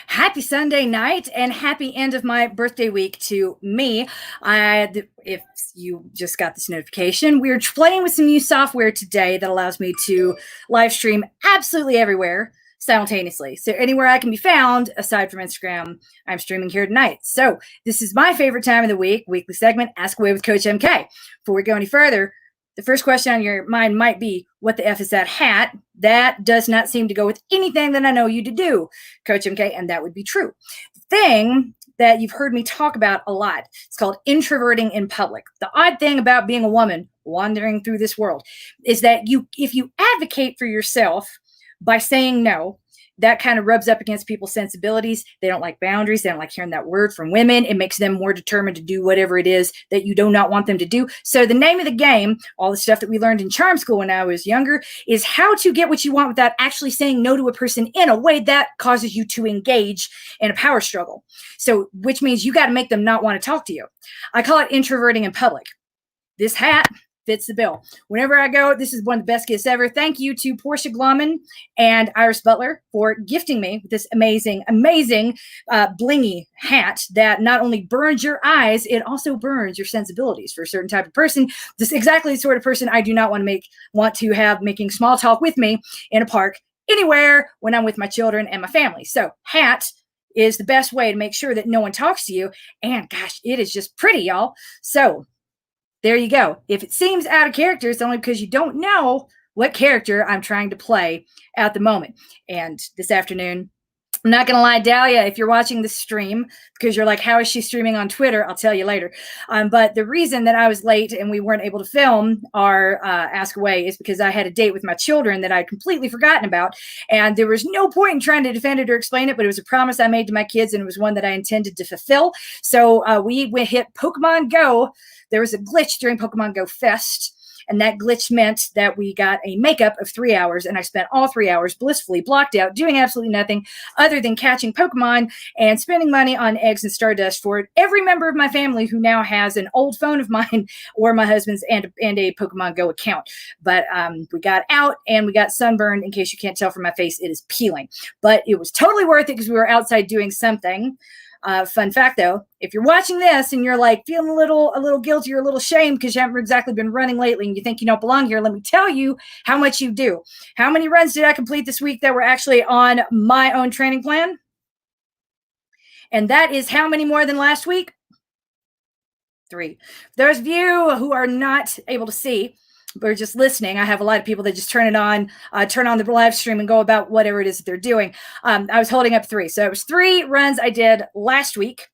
Happy Sunday night and happy end of my birthday week to me. If you just got this notification, we're playing with some new software today that allows me to live stream absolutely everywhere simultaneously. So anywhere I can be found, aside from Instagram, I'm streaming here tonight. So this is my favorite time of the week, weekly segment, Ask Away with Coach MK. Before we go any further, the first question on your mind might be, what the F is that hat? That does not seem to go with anything that I know you to do, Coach MK, and that would be true. The thing that you've heard me talk about a lot, it's called introverting in public. The odd thing about being a woman wandering through this world is that if you advocate for yourself by saying no, that kind of rubs up against people's sensibilities. They don't like boundaries. They don't like hearing that word from women. It makes them more determined to do whatever it is that you do not want them to do. So the name of the game, all the stuff that we learned in charm school when I was younger, is how to get what you want without actually saying no to a person in a way that causes you to engage in a power struggle. So, which means you got to make them not want to talk to you. I call it introverting in public. This hat fits the bill. Whenever I go, this is one of the best gifts ever. Thank you to Portia Glomman and Iris Butler for gifting me with this amazing blingy hat that not only burns your eyes, it also burns your sensibilities for a certain type of person. This is exactly the sort of person I do not want to have making small talk with me in a park anywhere when I'm with my children and my family. So hat is the best way to make sure that no one talks to you. And gosh, it is just pretty, y'all. So there you go. If it seems out of character, it's only because you don't know what character I'm trying to play at the moment. And this afternoon, I'm not going to lie, Dahlia, if you're watching the stream, because you're like, how is she streaming on Twitter? I'll tell you later. But the reason that I was late and we weren't able to film our Ask Away is because I had a date with my children that I'd completely forgotten about. And there was no point in trying to defend it or explain it, but it was a promise I made to my kids, and it was one that I intended to fulfill. So we hit Pokemon Go. There was a glitch during Pokemon Go Fest, and that glitch meant that we got a makeup of 3 hours, and I spent all 3 hours blissfully blocked out, doing absolutely nothing other than catching Pokemon and spending money on eggs and Stardust for every member of my family who now has an old phone of mine or my husband's and a Pokemon Go account. But we got out and we got sunburned. In case you can't tell from my face, it is peeling. But it was totally worth it because we were outside doing something. Fun fact, though, if you're watching this and you're like feeling a little guilty or a little shame because you haven't exactly been running lately and you think you don't belong here, let me tell you how much you do. How many runs did I complete this week that were actually on my own training plan? And that is how many more than last week? 3. Those of you who are not able to see, we're just listening. I have a lot of people that just turn on the live stream and go about whatever it is that they're doing. I was holding up 3. So it was 3 runs I did last week.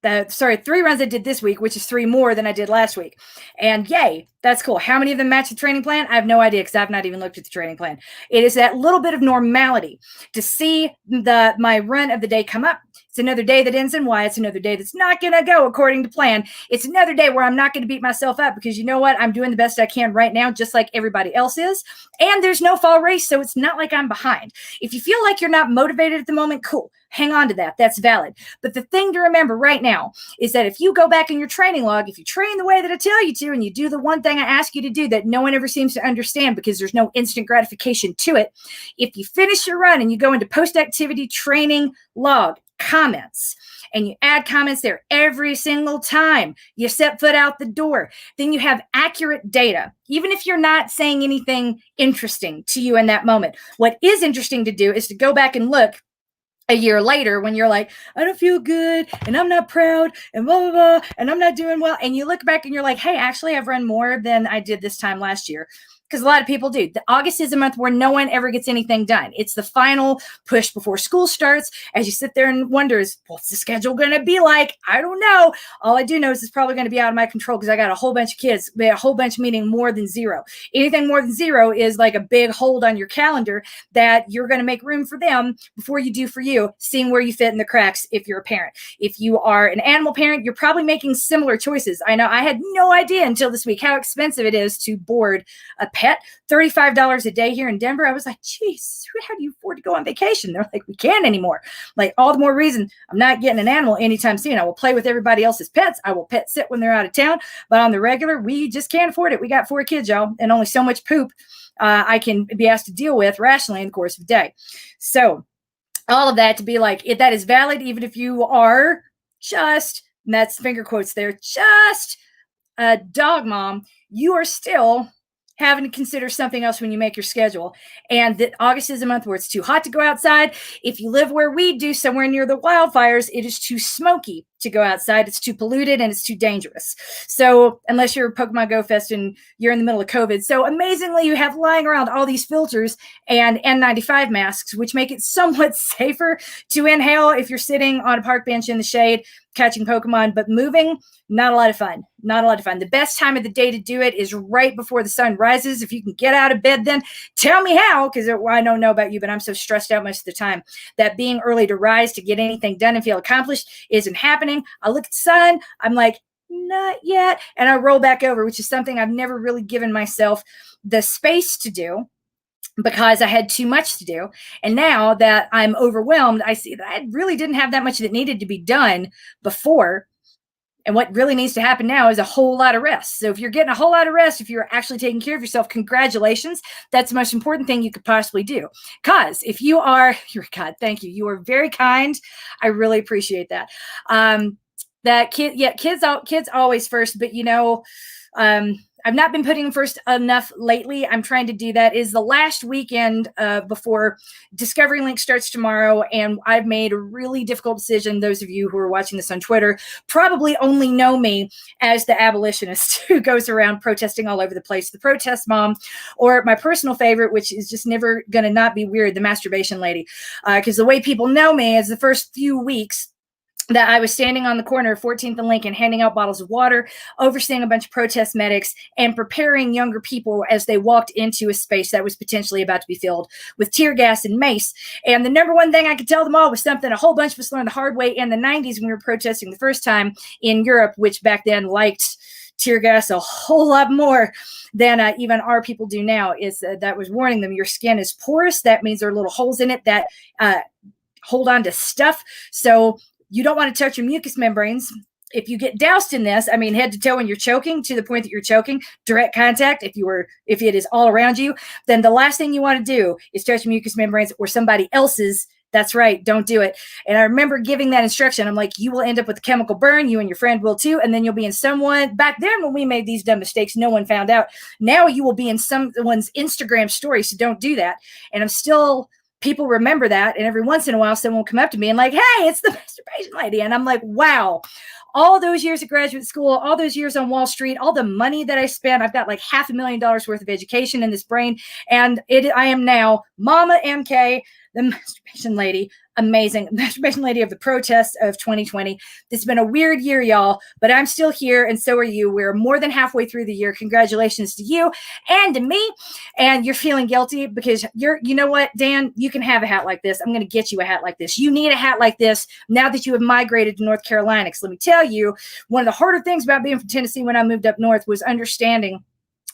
3 runs I did this week, which is 3 more than I did last week. And yay, that's cool. How many of them match the training plan? I have no idea because I've not even looked at the training plan. It is that little bit of normality to see my run of the day come up. It's another day that ends in Y. It's another day that's not going to go according to plan. It's another day where I'm not going to beat myself up because you know what? I'm doing the best I can right now, just like everybody else is. And there's no fall race, so it's not like I'm behind. If you feel like you're not motivated at the moment, cool. Hang on to that. That's valid. But the thing to remember right now is that if you go back in your training log, if you train the way that I tell you to, and you do the one thing I ask you to do that no one ever seems to understand because there's no instant gratification to it, if you finish your run and you go into post-activity training log, comments, and you add comments there every single time you set foot out the door, then you have accurate data, even if you're not saying anything interesting to you in that moment. What is interesting to do is to go back and look a year later when you're like, I don't feel good and I'm not proud and blah, blah, blah, and I'm not doing well. And you look back and you're like, hey, actually, I've run more than I did this time last year. Because a lot of people do. August is a month where no one ever gets anything done. It's the final push before school starts. As you sit there and wonders, what's the schedule going to be like? I don't know. All I do know is it's probably going to be out of my control because I got a whole bunch of kids. A whole bunch meaning more than 0. Anything more than 0 is like a big hold on your calendar that you're going to make room for them before you do for you, seeing where you fit in the cracks if you're a parent. If you are an animal parent, you're probably making similar choices. I know I had no idea until this week how expensive it is to board a pet. $35 a day here in Denver. I was like, geez, how do you afford to go on vacation? They're like, we can't anymore. Like, all the more reason I'm not getting an animal anytime soon. I will play with everybody else's pets. I will pet sit when they're out of town. But on the regular, we just can't afford it. We got 4 kids, y'all, and only so much poop I can be asked to deal with rationally in the course of the day. So all of that to be like, that is valid, even if you are just, and that's finger quotes there, just a dog mom, you are still having to consider something else when you make your schedule. And that August is a month where it's too hot to go outside. If you live where we do, somewhere near the wildfires, it is too smoky to go outside. It's too polluted and it's too dangerous. So unless you're Pokemon Go Fest and you're in the middle of COVID. So amazingly, you have lying around all these filters and N95 masks, which make it somewhat safer to inhale if you're sitting on a park bench in the shade catching Pokemon, but moving, not a lot of fun. Not a lot of fun. The best time of the day to do it is right before the sun rises. If you can get out of bed then, tell me how, because I don't know about you, but I'm so stressed out most of the time that being early to rise to get anything done and feel accomplished isn't happening. I look at the sun, I'm like, not yet. And I roll back over, which is something I've never really given myself the space to do, because I had too much to do. And now that I'm overwhelmed, I see that I really didn't have that much that needed to be done before. And what really needs to happen now is a whole lot of rest. So if you're getting a whole lot of rest, if you're actually taking care of yourself, congratulations. That's the most important thing you could possibly do. Because if you are, God, thank you. You are very kind. I really appreciate that. Kids always first, but I've not been putting first enough lately. I'm trying to do that. It is the last weekend before Discovery Link starts tomorrow, and I've made a really difficult decision. Those of you who are watching this on Twitter probably only know me as the abolitionist who goes around protesting all over the place, the protest mom, or my personal favorite, which is just never going to not be weird, the masturbation lady. Because the way people know me is the first few weeks that I was standing on the corner of 14th and Lincoln, handing out bottles of water, overseeing a bunch of protest medics, and preparing younger people as they walked into a space that was potentially about to be filled with tear gas and mace. And the number one thing I could tell them all was something a whole bunch of us learned the hard way in the 90s when we were protesting the first time in Europe, which back then liked tear gas a whole lot more than even our people do now, is that was warning them, your skin is porous. That means there are little holes in it that hold on to stuff. So you don't want to touch your mucous membranes. If you get doused in this, I mean, head to toe, and you're choking to the point that you're choking, direct contact, if it is all around you, then the last thing you want to do is touch mucous membranes or somebody else's. That's right. Don't do it. And I remember giving that instruction. I'm like, you will end up with a chemical burn. You and your friend will too. And then you'll be in someone, back then when we made these dumb mistakes, no one found out. Now you will be in someone's Instagram story. So don't do that. And I'm still, people remember that. And every once in a while, someone will come up to me and like, hey, it's the masturbation lady. And I'm like, wow, all those years of graduate school, all those years on Wall Street, all the money that I spent, I've got like $500,000 worth of education in this brain. And I am now Mama MK, the masturbation lady. Amazing. Masturbation lady of the protests of 2020. It's been a weird year, y'all, but I'm still here, and so are you. We're more than halfway through the year. Congratulations to you and to me. And you're feeling guilty because you know what, Dan, you can have a hat like this. I'm going to get you a hat like this. You need a hat like this now that you have migrated to North Carolina. Because let me tell you, one of the harder things about being from Tennessee when I moved up north was understanding.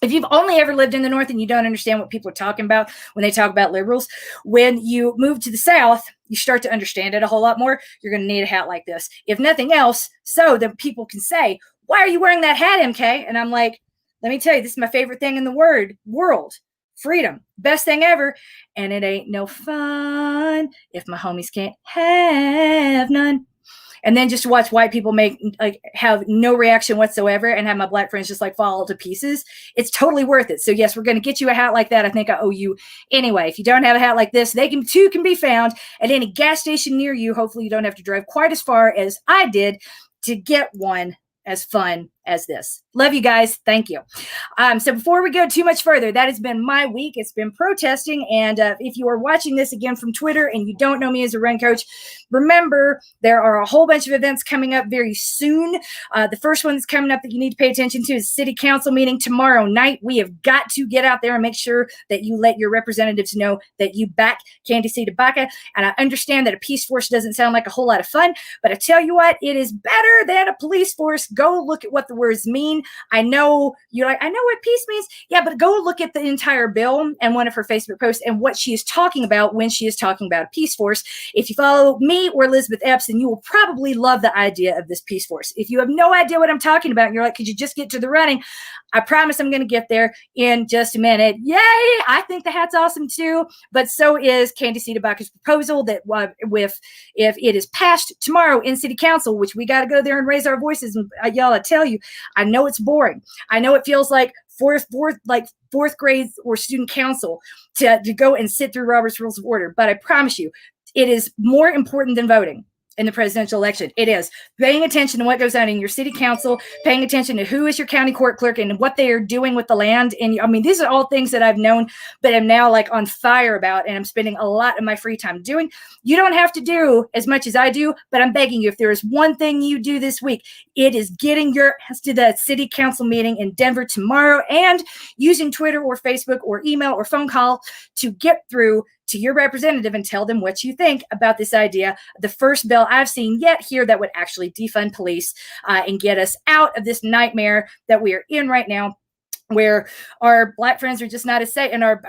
If you've only ever lived in the North and you don't understand what people are talking about when they talk about liberals, when you move to the South, you start to understand it a whole lot more. You're going to need a hat like this. If nothing else, so that people can say, why are you wearing that hat, MK? And I'm like, let me tell you, this is my favorite thing in the world. Freedom. Best thing ever. And it ain't no fun if my homies can't have none. And then just to watch white people have no reaction whatsoever and have my black friends just fall to pieces. It's totally worth it. So yes, we're going to get you a hat like that. I think I owe you anyway. If you don't have a hat like this, they can be found at any gas station near you. Hopefully you don't have to drive quite as far as I did to get one as fun as this. Love you guys. Thank you. So before we go too much further, that has been my week. It's been protesting. And if you are watching this again from Twitter and you don't know me as a run coach, remember there are a whole bunch of events coming up very soon. The first one that's coming up that you need to pay attention to is City Council meeting tomorrow night. We have got to get out there and make sure that you let your representatives know that you back Candace Tabaka. And I understand that a peace force doesn't sound like a whole lot of fun, but I tell you what, it is better than a police force. Go look at what the words mean. I know you're like, I know what peace means. Yeah, but go look at the entire bill and one of her Facebook posts and what she is talking about when she is talking about a peace force. If you follow me or Elizabeth Epps, then you will probably love the idea of this peace force. If you have no idea what I'm talking about and you're like, could you just get to the running? I promise I'm going to get there in just a minute. Yay! I think the hat's awesome too, but so is Candy C. DeBacco's proposal that if it is passed tomorrow in City Council, which we got to go there and raise our voices. And y'all, I tell you, I know it's boring. I know it feels like fourth grade or student council to go and sit through Robert's Rules of Order, but I promise you, it is more important than voting in the presidential election. It is paying attention to what goes on in your city council, paying attention to who is your county court clerk and what they are doing with the land. And I mean, these are all things that I've known, but I'm now like on fire about, and I'm spending a lot of my free time doing. You don't have to do as much as I do, but I'm begging you, if there is one thing you do this week, it is getting your ass to the city council meeting in Denver tomorrow and using Twitter or Facebook or email or phone call to get through to your representative and tell them what you think about this idea. The first bill I've seen yet here that would actually defund police and get us out of this nightmare that we are in right now, where our Black friends are just not as safe, and our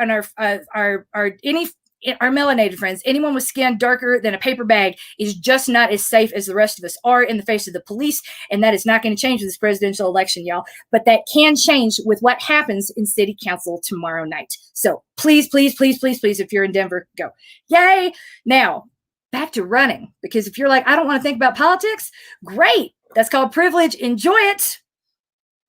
melanated friends, anyone with skin darker than a paper bag, is just not as safe as the rest of us are in the face of the police. And that is not going to change with this presidential election, y'all. But that can change with what happens in city council tomorrow night. So please, please, please, please, please, if you're in Denver, go. Yay. Now, back to running. Because if you're like, I don't want to think about politics, great. That's called privilege. Enjoy it.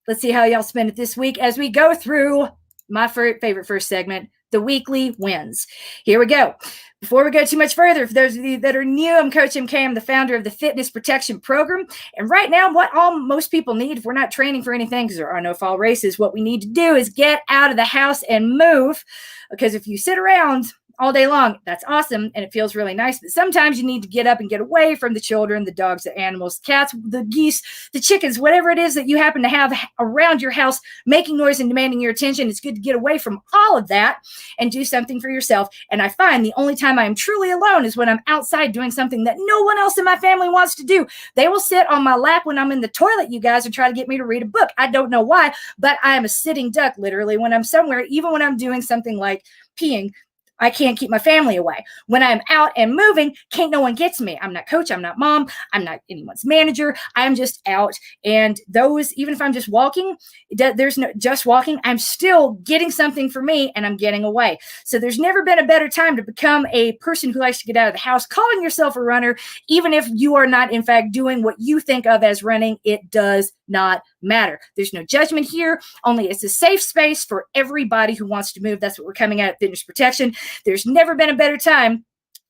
Let's see how y'all spend it this week as we go through my favorite first segment, the weekly wins. Here we go. Before we go too much further, for those of you that are new, I'm Coach MK. I'm the founder of the Fitness Protection Program. And right now, what most people need, if we're not training for anything, because there are no fall races, what we need to do is get out of the house and move. Because if you sit around all day long, that's awesome, and it feels really nice. But sometimes you need to get up and get away from the children, the dogs, the animals, the cats, the geese, the chickens, whatever it is that you happen to have around your house making noise and demanding your attention. It's good to get away from all of that and do something for yourself. And I find the only time I am truly alone is when I'm outside doing something that no one else in my family wants to do. They will sit on my lap when I'm in the toilet, you guys, and try to get me to read a book. I don't know why, but I am a sitting duck, literally, when I'm somewhere, even when I'm doing something like peeing. I can't keep my family away. When I'm out and moving, can't no one get to me. I'm not coach. I'm not mom. I'm not anyone's manager. I'm just out. And those, even if I'm just walking, there's no just walking, I'm still getting something for me and I'm getting away. So there's never been a better time to become a person who likes to get out of the house, calling yourself a runner, even if you are not, in fact, doing what you think of as running. It does not matter. There's no judgment here. Only it's a safe space for everybody who wants to move. That's what we're coming at Fitness Protection. There's never been a better time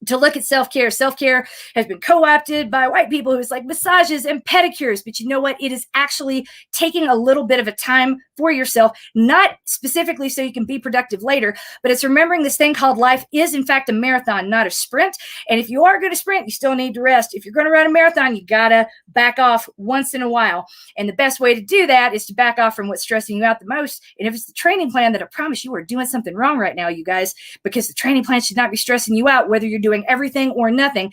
to look at self-care. Self-care has been co-opted by white people who's like massages and pedicures. But you know what? It is actually taking a little bit of a time for yourself, not specifically so you can be productive later, but it's remembering this thing called life is in fact a marathon, not a sprint. And if you are going to sprint, you still need to rest. If you're going to run a marathon, you got to back off once in a while. And the best way to do that is to back off from what's stressing you out the most. And if it's the training plan, that I promise you are doing something wrong right now, you guys, because the training plan should not be stressing you out, whether you're doing everything or nothing.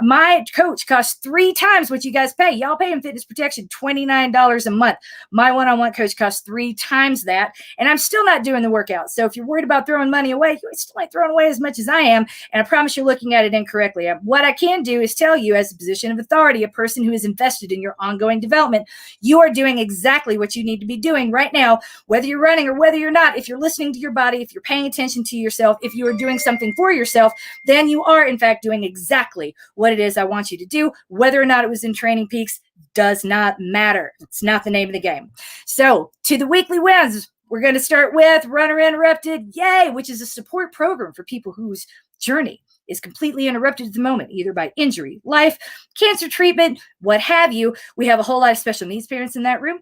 My coach costs 3 times what you guys pay. Y'all pay in Fitness Protection $29 a month. My one-on-one coach costs 3 times that, and I'm still not doing the workout. So if you're worried about throwing money away, you still ain't throwing away as much as I am, and I promise you're looking at it incorrectly. What I can do is tell you, as a position of authority, a person who is invested in your ongoing development, you are doing exactly what you need to be doing right now, whether you're running or whether you're not. If you're listening to your body, if you're paying attention to yourself, if you are doing something for yourself, then you are, in fact, doing exactly what it is I want you to do. Whether or not it was in Training Peaks does not matter. It's not the name of the game. So to the weekly wins, we're going to start with Runner Interrupted, yay, which is a support program for people whose journey is completely interrupted at the moment, either by injury, life, cancer treatment, what have you. We have a whole lot of special needs parents in that room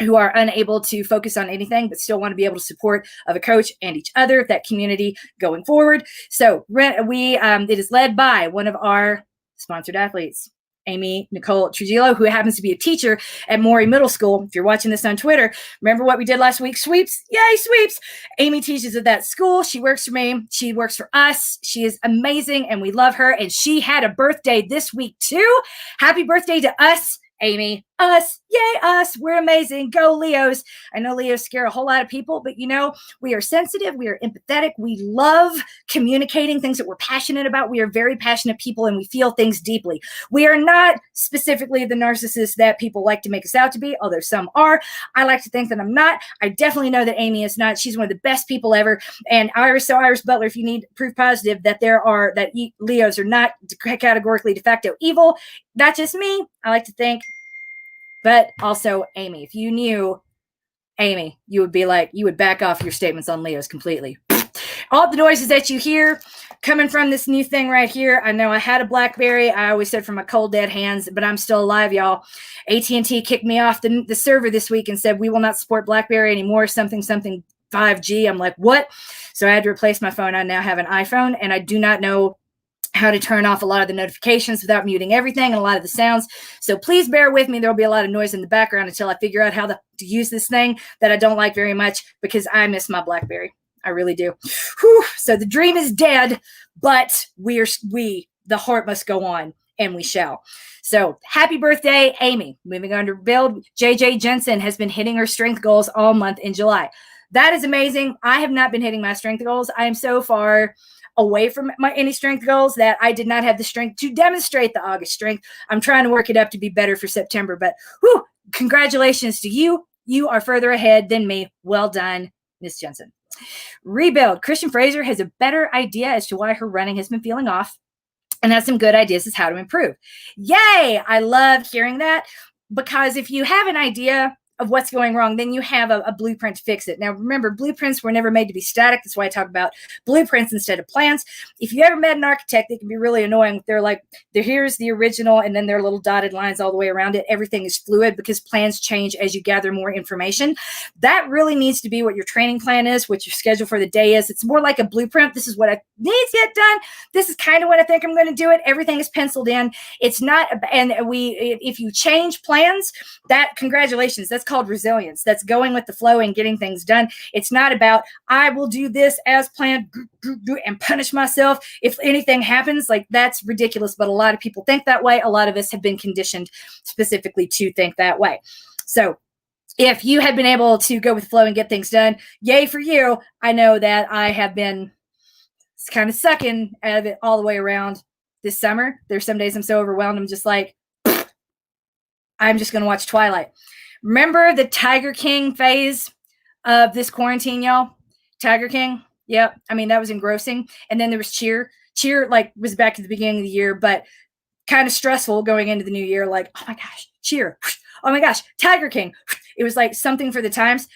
who are unable to focus on anything, but still want to be able to support of a coach and each other, that community going forward. So it is led by one of our sponsored athletes, Amy Nicole Trujillo, who happens to be a teacher at Maury Middle School. If you're watching this on Twitter, remember what we did last week? Sweeps. Yay, sweeps. Amy teaches at that school. She works for me. She works for us. She is amazing, and we love her. And she had a birthday this week, too. Happy birthday to us, Amy. Us, yay, us, we're amazing. Go Leos. I know Leos scare a whole lot of people, but we are sensitive, we are empathetic, we love communicating things that we're passionate about. We are very passionate people and we feel things deeply. We are not specifically the narcissists that people like to make us out to be, although some are. I like to think that I'm not. I definitely know that Amy is not. She's one of the best people ever. And Iris Butler, if you need proof positive that Leos are not categorically de facto evil, not just me, I like to think, but also Amy. If you knew Amy, you would back off your statements on Leos completely. All the noises that you hear coming from this new thing right here. I know I had a BlackBerry. I always said from my cold dead hands, but I'm still alive, y'all. AT&T kicked me off the server this week and said, we will not support BlackBerry anymore. Something 5G. I'm like, what? So I had to replace my phone. I now have an iPhone and I do not know how to turn off a lot of the notifications without muting everything and a lot of the sounds. So please bear with me. There'll be a lot of noise in the background until I figure out how to use this thing that I don't like very much because I miss my BlackBerry. I really do. Whew. So the dream is dead, but the heart must go on, and we shall. So happy birthday, Amy. Moving on to build. JJ Jensen has been hitting her strength goals all month in July. That is amazing. I have not been hitting my strength goals. I am so far away from any strength goals that I did not have the strength to demonstrate the August strength. I'm trying to work it up to be better for September, but congratulations to you. You are further ahead than me. Well done, Miss Jensen. Rebuild. Christian Fraser has a better idea as to why her running has been feeling off and has some good ideas as how to improve. Yay! I love hearing that because if you have an idea of what's going wrong, then you have a blueprint to fix it. Now, remember, blueprints were never made to be static. That's why I talk about blueprints instead of plans. If you ever met an architect, they can be really annoying. They're like, here's the original, and then there are little dotted lines all the way around it. Everything is fluid because plans change as you gather more information. That really needs to be what your training plan is, what your schedule for the day is. It's more like a blueprint. This is what I need to get done. This is kind of what I think I'm going to do it. Everything is penciled in. It's not, and if you change plans, congratulations, that's called resilience. That's going with the flow and getting things done. It's not about, I will do this as planned and punish myself if anything happens. Like, that's ridiculous, but a lot of people think that way. A lot of us have been conditioned specifically to think that way. So if you had been able to go with the flow and get things done, yay for you. I know that I have been kind of sucking out of it all the way around this summer. There's some days I'm so overwhelmed, I'm just like, I'm just going to watch Twilight. Remember the Tiger King phase of this quarantine, y'all? Tiger King? Yep. I mean, that was engrossing. And then there was Cheer. Cheer, was back at the beginning of the year, but kind of stressful going into the new year. Like, oh my gosh, Cheer. Oh my gosh, Tiger King. It was like something for the times.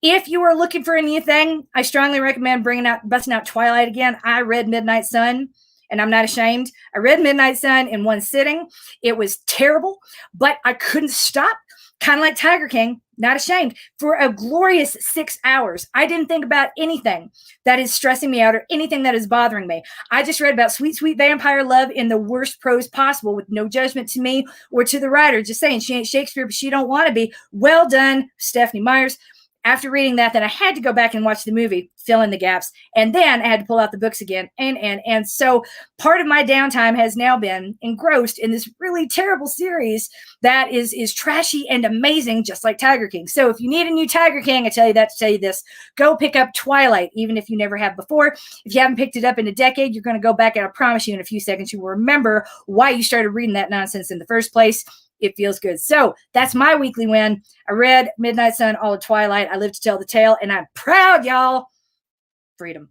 If you are looking for a new thing, I strongly recommend busting out Twilight again. I read Midnight Sun, and I'm not ashamed. I read Midnight Sun in one sitting. It was terrible, but I couldn't stop. Kind of like Tiger King, not ashamed, for a glorious 6 hours. I didn't think about anything that is stressing me out or anything that is bothering me. I just read about sweet, sweet vampire love in the worst prose possible with no judgment to me or to the writer. Just saying, she ain't Shakespeare, but she don't want to be. Well done, Stephanie Myers. After reading that, then I had to go back and watch the movie, fill in the gaps, and then I had to pull out the books again. And so part of my downtime has now been engrossed in this really terrible series that is trashy and amazing, just like Tiger King. So if you need a new Tiger King, I tell you that to tell you this, go pick up Twilight, even if you never have before. If you haven't picked it up in a decade, you're going to go back, and I promise you in a few seconds, you will remember why you started reading that nonsense in the first place. It feels good. So that's my weekly win. I read Midnight Sun, all of Twilight. I live to tell the tale, and I'm proud, y'all. Freedom.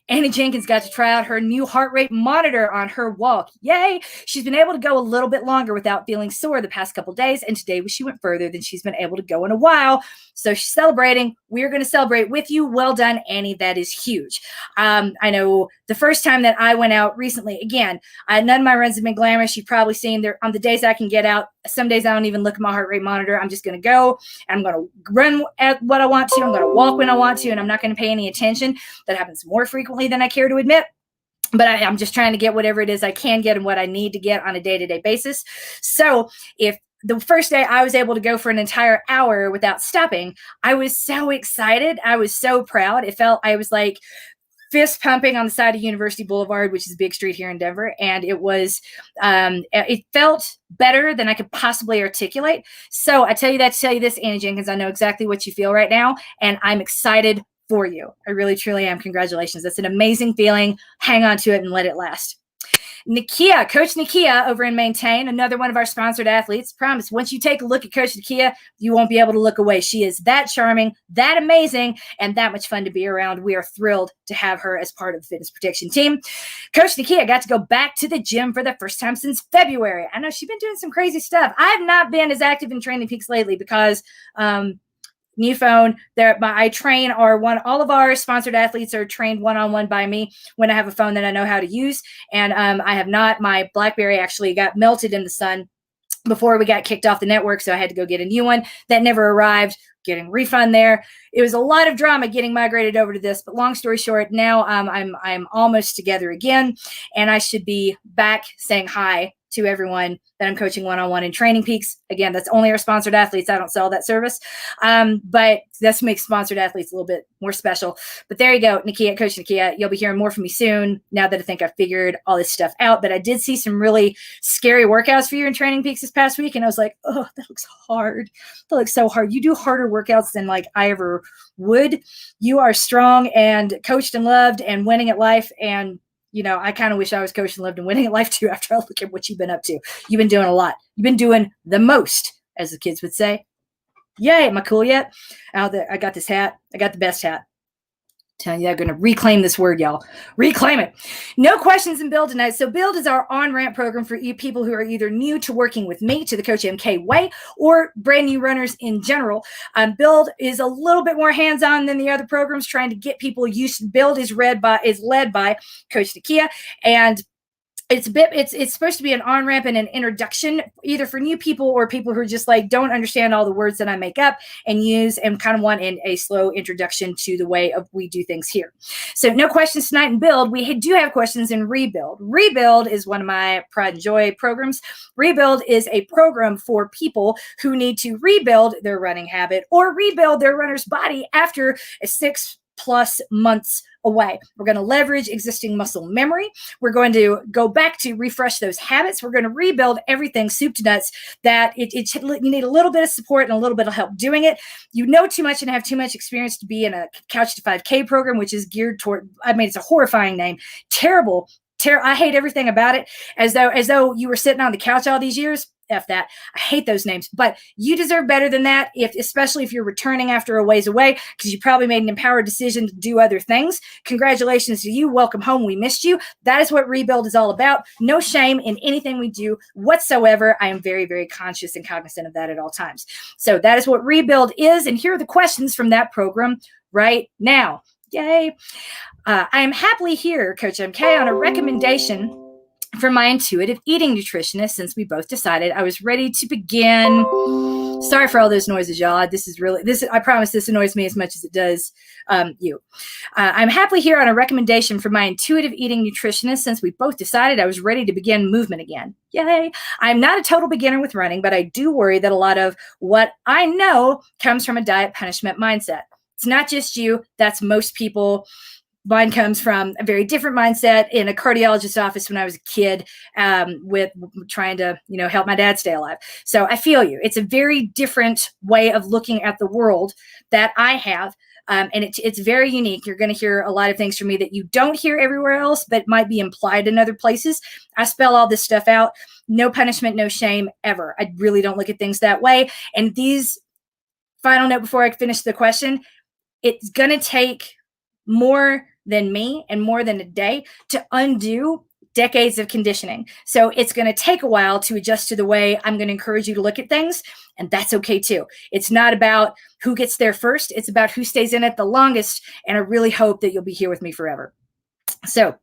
Annie Jenkins got to try out her new heart rate monitor on her walk. Yay! She's been able to go a little bit longer without feeling sore the past couple days, and today she went further than she's been able to go in a while. So she's celebrating. We're going to celebrate with you. Well done, Annie. That is huge. I know the first time that I went out recently, again, none of my runs have been glamorous. You've probably seen there on the days I can get out. Some days I don't even look at my heart rate monitor. I'm just going to go, and I'm going to run at what I want to. I'm going to walk when I want to, and I'm not going to pay any attention. That happens more frequently than I care to admit. But I'm just trying to get whatever it is I can get and what I need to get on a day-to-day basis. So if the first day I was able to go for an entire hour without stopping, I was so excited. I was so proud. I was like, fist pumping on the side of University Boulevard, which is a big street here in Denver. And it felt better than I could possibly articulate. So I tell you that to tell you this, Annie Jenkins, I know exactly what you feel right now, and I'm excited for you. I really, truly am. Congratulations. That's an amazing feeling. Hang on to it and let it last. Nakia, Coach Nakia over in Maintain, another one of our sponsored athletes. Promise, once you take a look at Coach Nakia, you won't be able to look away. She is that charming, that amazing, and that much fun to be around. We are thrilled to have her as part of the fitness protection team. Coach Nakia got to go back to the gym for the first time since February. I know she's been doing some crazy stuff. I've not been as active in Training Peaks lately because new phone. I train all of our sponsored athletes are trained one-on-one by me when I have a phone that I know how to use. And I have not. My BlackBerry actually got melted in the sun before we got kicked off the network, so I had to go get a new one that never arrived. Getting a refund there. It was a lot of drama getting migrated over to this, but long story short, now I'm almost together again, and I should be back saying hi to everyone that I'm coaching one-on-one in Training Peaks. Again, that's only our sponsored athletes. I don't sell that service, but this makes sponsored athletes a little bit more special. But there you go, Nakia, Coach Nakia. You'll be hearing more from me soon now that I think I've figured all this stuff out. But I did see some really scary workouts for you in Training Peaks this past week, and I was like, oh, that looks hard. That looks so hard. You do harder workouts than like I ever would. You are strong and coached and loved and winning at life, and I kind of wish I was coached and lived and winning at life too after I look at what you've been up to. You've been doing a lot. You've been doing the most, as the kids would say. Yay, am I cool yet? Out there, I got this hat. I got the best hat. Telling you, I'm going to reclaim this word, y'all. Reclaim it. No questions in Build tonight. So Build is our on-ramp program for you people who are either new to working with me, to the Coach MK way, or brand new runners in general. Build is a little bit more hands-on than the other programs, trying to get people used to. Build is led by Coach Nakia, and it's supposed to be an on-ramp and an introduction, either for new people or people who are just like don't understand all the words that I make up and use, and kind of want a slow introduction to the way of we do things here. So no questions tonight in Build. We do have questions in Rebuild. Rebuild is one of my pride and joy programs. Rebuild is a program for people who need to rebuild their running habit or rebuild their runner's body after a 6+ months away. We're going to leverage existing muscle memory. We're going to go back to refresh those habits. We're going to rebuild everything soup to nuts that you need a little bit of support and a little bit of help doing it. You know too much and have too much experience to be in a Couch to 5K program, which is geared toward, it's a horrifying name. Terrible. I hate everything about it. As though you were sitting on the couch all these years. F that. I hate those names, but you deserve better than that, especially if you're returning after a ways away, because you probably made an empowered decision to do other things. Congratulations to you. Welcome home. We missed you. That is what Rebuild is all about. No shame in anything we do whatsoever. I am very, very conscious and cognizant of that at all times. So that is what Rebuild is, and here are the questions from that program right now. Yay. I am happily here, Coach MK, on a recommendation from my intuitive eating nutritionist, since we both decided I was ready to begin. Sorry for all those noises, y'all. I promise this annoys me as much as it does you. I'm happily here on a recommendation from my intuitive eating nutritionist, since we both decided I was ready to begin movement again. Yay. I'm not a total beginner with running, but I do worry that a lot of what I know comes from a diet punishment mindset. It's not just you. That's most people. Mine comes from a very different mindset in a cardiologist's office when I was a kid, with trying to, help my dad stay alive. So I feel you. It's a very different way of looking at the world that I have. And it's very unique. You're going to hear a lot of things from me that you don't hear everywhere else, but might be implied in other places. I spell all this stuff out. No punishment, no shame ever. I really don't look at things that way. And final note before I finish the question, it's going to take more than me and more than a day to undo decades of conditioning. So it's going to take a while to adjust to the way I'm going to encourage you to look at things. And that's okay too. It's not about who gets there first. It's about who stays in it the longest. And I really hope that you'll be here with me forever. So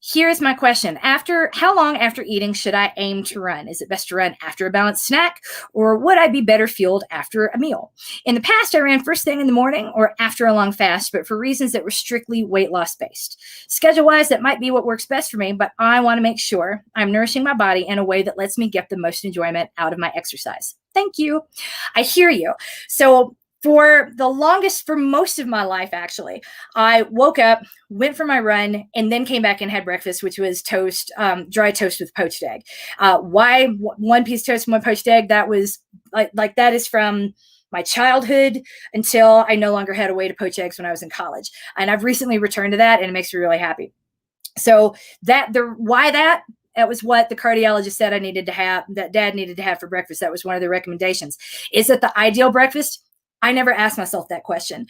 here's my question. How long after eating should I aim to run? Is it best to run after a balanced snack, or would I be better fueled after a meal? In the past, I ran first thing in the morning or after a long fast, but for reasons that were strictly weight loss based. Schedule-wise, that might be what works best for me, but I want to make sure I'm nourishing my body in a way that lets me get the most enjoyment out of my exercise. Thank you. I hear you. So For the longest, for most of my life, actually, I woke up, went for my run, and then came back and had breakfast, which was toast, dry toast with poached egg. Why one piece toast and one poached egg? That was like that is from my childhood until I no longer had a way to poach eggs when I was in college. And I've recently returned to that, and it makes me really happy. So why that was what the cardiologist said I needed to have, that Dad needed to have for breakfast. That was one of the recommendations. Is it the ideal breakfast? I never asked myself that question.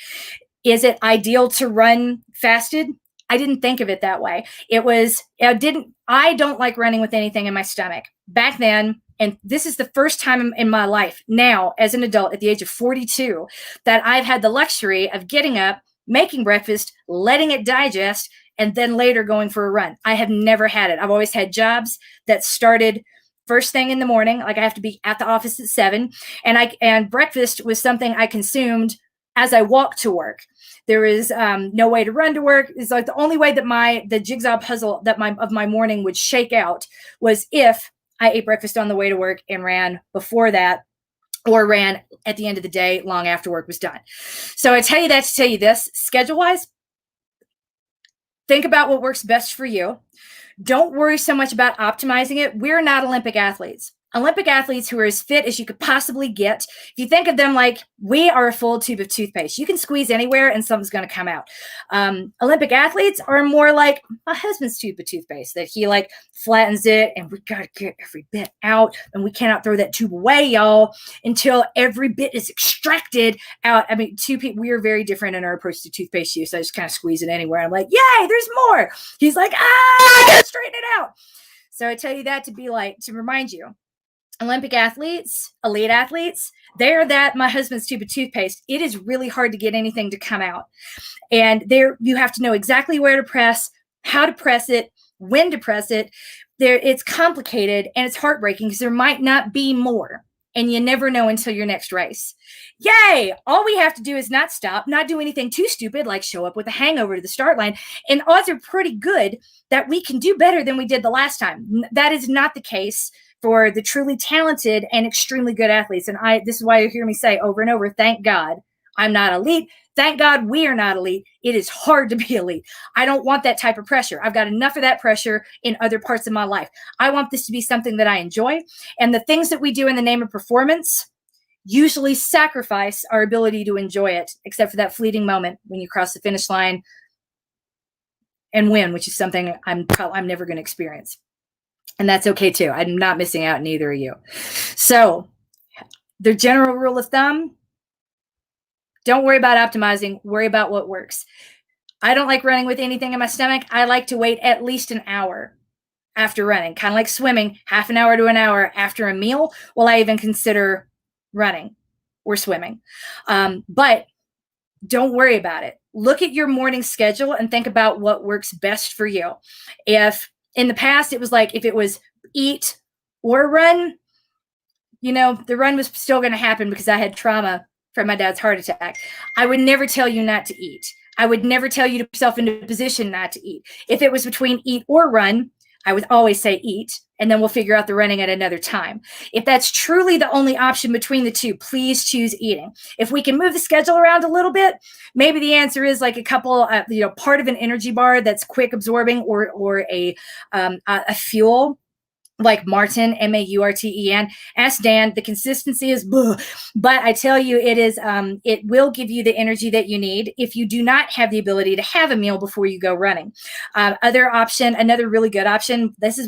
Is it ideal to run fasted? I didn't think of it that way. I don't like running with anything in my stomach. Back then, and this is the first time in my life now as an adult at the age of 42 that I've had the luxury of getting up, making breakfast, letting it digest, and then later going for a run. I have never had it. I've always had jobs that started first thing in the morning. Like I have to be at the office at 7, and breakfast was something I consumed as I walked to work. There is no way to run to work. It's like the only way that the jigsaw puzzle of my morning would shake out was if I ate breakfast on the way to work and ran before that, or ran at the end of the day long after work was done. So I tell you that to tell you this, schedule-wise, think about what works best for you. Don't worry so much about optimizing it. We're not Olympic athletes. Olympic athletes who are as fit as you could possibly get. If you think of them like we are a full tube of toothpaste, you can squeeze anywhere and something's going to come out. Olympic athletes are more like my husband's tube of toothpaste that he like flattens it and we got to get every bit out and we cannot throw that tube away, y'all, until every bit is extracted out. I mean, we are very different in our approach to toothpaste use. I just kind of squeeze it anywhere. I'm like, yay, there's more. He's like, I got to straighten it out. So I tell you that to remind you. Olympic athletes, elite athletes, they're that my husband's tube of toothpaste. It is really hard to get anything to come out. And there you have to know exactly where to press, how to press it, when to press it. It's complicated and it's heartbreaking because there might not be more. And you never know until your next race. Yay! All we have to do is not stop, not do anything too stupid, like show up with a hangover to the start line. And odds are pretty good that we can do better than we did the last time. That is not the case for the truly talented and extremely good athletes. And this is why you hear me say over and over, thank God I'm not elite. Thank God we are not elite. It is hard to be elite. I don't want that type of pressure. I've got enough of that pressure in other parts of my life. I want this to be something that I enjoy. And the things that we do in the name of performance usually sacrifice our ability to enjoy it, except for that fleeting moment when you cross the finish line and win, which is something I'm never going to experience. And that's okay too. I'm not missing out on either of you. So the general rule of thumb, don't worry about optimizing, worry about what works. I don't like running with anything in my stomach. I like to wait at least an hour after running, kind of like swimming, half an hour to an hour after a meal. Will I even consider running or swimming? But don't worry about it. Look at your morning schedule and think about what works best for you. If in the past, it was like if it was eat or run, the run was still going to happen because I had trauma from my dad's heart attack. I would never tell you not to eat. I would never tell you to put yourself into a position not to eat. If it was between eat or run, I would always say eat, and then we'll figure out the running at another time. If that's truly the only option between the two, please choose eating. If we can move the schedule around a little bit, maybe the answer is like a couple, part of an energy bar that's quick absorbing, or a fuel like Martin, Maurten. Ask Dan. The consistency is bleh, but I tell you, it will give you the energy that you need if you do not have the ability to have a meal before you go running. Another really good option. This is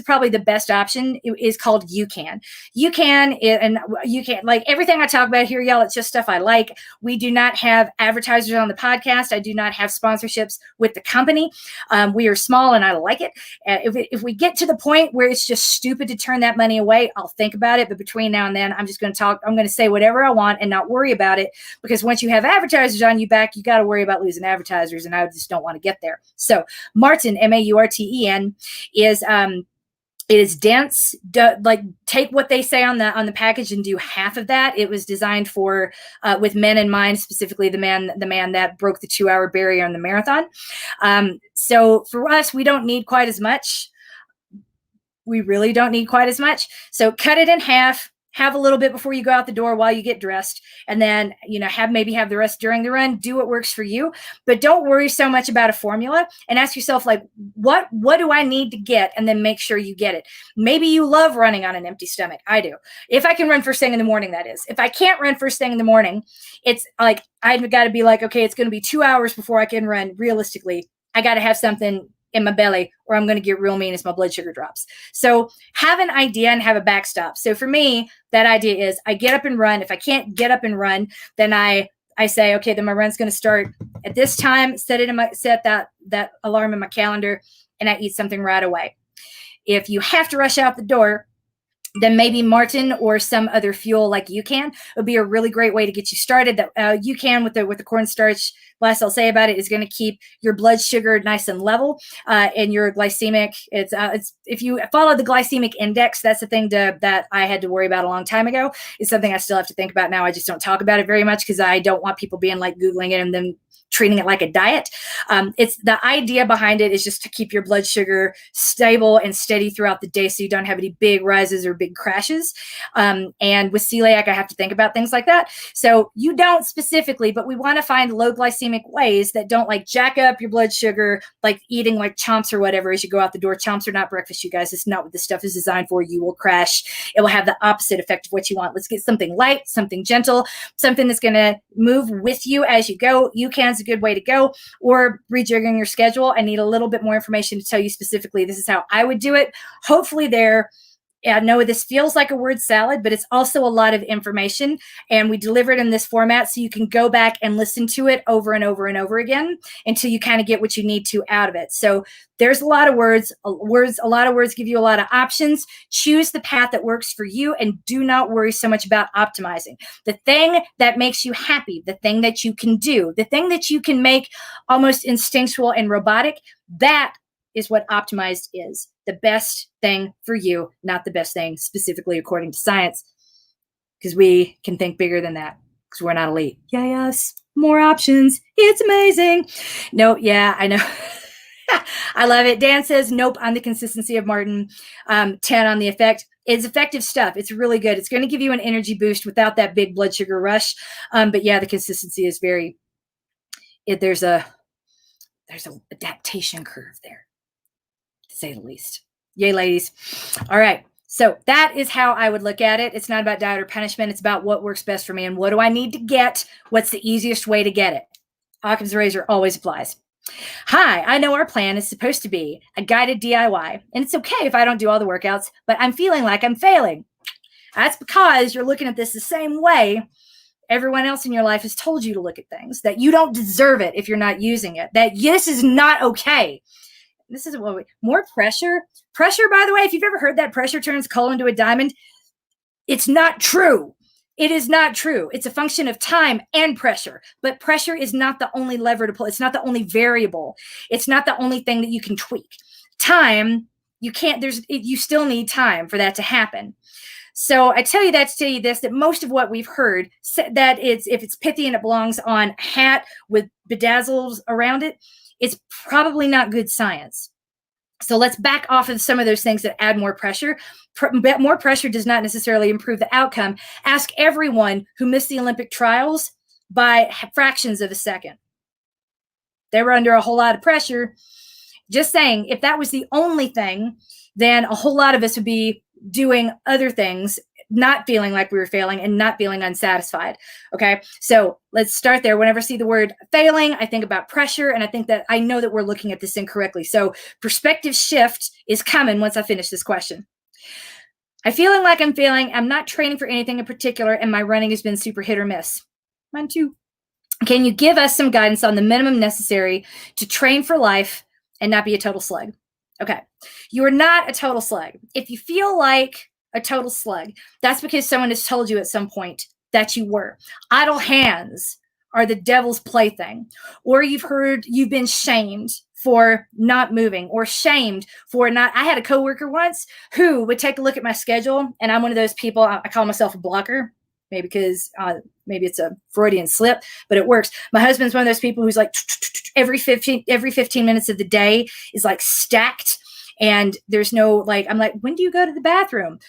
probably the best option. It is called UCAN. UCAN, like everything I talk about here, y'all, it's just stuff I like. We do not have advertisers on the podcast. I do not have sponsorships with the company. We are small, and I like it. If we get to the point where it's just stupid to turn that money away, I'll think about it. But between now and then, I'm just going to talk. I'm going to say whatever I want and not worry about it, because once you have advertisers on you back, you got to worry about losing advertisers, and I just don't want to get there. So Martin, Maurten, it is dense. Take what they say on the package and do half of that. It was designed for with men in mind, specifically the man that broke the 2-hour barrier on the marathon. So for us, we don't need quite as much. We really don't need quite as much. So cut it in half. have a little bit before you go out the door while you get dressed, and then, maybe have the rest during the run. Do what works for you, but don't worry so much about a formula, and ask yourself, like, what do I need to get? And then make sure you get it. Maybe you love running on an empty stomach. I do. If I can run first thing in the morning, that is. If I can't run first thing in the morning, it's like, I've got to be like, okay, it's going to be 2 hours before I can run. Realistically, I got to have something in my belly, or I'm going to get real mean as my blood sugar drops. So have an idea and have a backstop. So for me, that idea is I get up and run. If I can't get up and run, then I say, okay, then my run's going to start at this time, set that alarm in my calendar, and I eat something right away. If you have to rush out the door, then maybe Martin or some other fuel like UCAN would be a really great way to get you started. That UCAN with the cornstarch, last I'll say about it, is going to keep your blood sugar nice and level, and your glycemic. It's if you follow the glycemic index, that's the thing that I had to worry about a long time ago. It's something I still have to think about now. I just don't talk about it very much because I don't want people being like Googling it and then treating it like a diet. It's the idea behind it is just to keep your blood sugar stable and steady throughout the day, so you don't have any big rises or big crashes. And with celiac, I have to think about things like that. So you don't specifically, but we want to find low glycemic ways that don't like jack up your blood sugar, like eating like chomps or whatever as you go out the door. Chomps are not breakfast, you guys. It's not what this stuff is designed for. You will crash. It will have the opposite effect of what you want. Let's get something light, something gentle, something that's going to move with you as you go. UCAN's a good way to go, or rejigging your schedule. I need a little bit more information to tell you specifically this is how I would do it. Hopefully I know this feels like a word salad, but it's also a lot of information, and we deliver it in this format so you can go back and listen to it over and over and over again until you kind of get what you need to out of it. So there's a lot of words. A lot of words give you a lot of options. Choose the path that works for you, and do not worry so much about optimizing. The thing that makes you happy, the thing that you can do, the thing that you can make almost instinctual and robotic, that is what optimized is. The best thing for you, not the best thing specifically according to science, because we can think bigger than that because we're not elite. Yes, more options. It's amazing. No, yeah, I know. I love it. Dan says, nope, on the consistency of Martin. 10 on the effect. It's effective stuff. It's really good. It's going to give you an energy boost without that big blood sugar rush. But yeah, the consistency is there's an adaptation curve there, to say the least. Yay, ladies. All right. So that is how I would look at it. It's not about diet or punishment. It's about what works best for me and what do I need to get? What's the easiest way to get it? Occam's razor always applies. Hi, I know our plan is supposed to be a guided DIY, and it's okay if I don't do all the workouts, but I'm feeling like I'm failing. That's because you're looking at this the same way everyone else in your life has told you to look at things, that you don't deserve it if you're not using it, that this is not okay. This is more pressure. Pressure, by the way, if you've ever heard that pressure turns coal into a diamond, it's not true. It is not true. It's a function of time and pressure, but pressure is not the only lever to pull. It's not the only variable. It's not the only thing that you can tweak. Time, you still need time for that to happen. So I tell you that to tell you this, that most of what we've heard, that if it's pithy and it belongs on a hat with bedazzles around it, it's probably not good science. So let's back off of some of those things that add more pressure. More pressure does not necessarily improve the outcome. Ask everyone who missed the Olympic trials by fractions of a second. They were under a whole lot of pressure. Just saying, if that was the only thing, then a whole lot of us would be doing other things, not feeling like we were failing and not feeling unsatisfied. Okay. So let's start there. Whenever I see the word failing, I think about pressure, and I know that we're looking at this incorrectly. So perspective shift is coming once I finish this question. I'm feeling like I'm failing. I'm not training for anything in particular, and my running has been super hit or miss. Mine too. Can you give us some guidance on the minimum necessary to train for life and not be a total slug? Okay. You are not a total slug. If you feel like a total slug, that's because someone has told you at some point that you were. Idle hands are the devil's plaything. Or you've been shamed for not moving, or shamed for not. I had a coworker once who would take a look at my schedule, and I'm one of those people, I call myself a blocker, maybe because maybe it's a Freudian slip, but it works. My husband's one of those people who's like every 15 minutes of the day is like stacked. And there's no, like, I'm like, when do you go to the bathroom?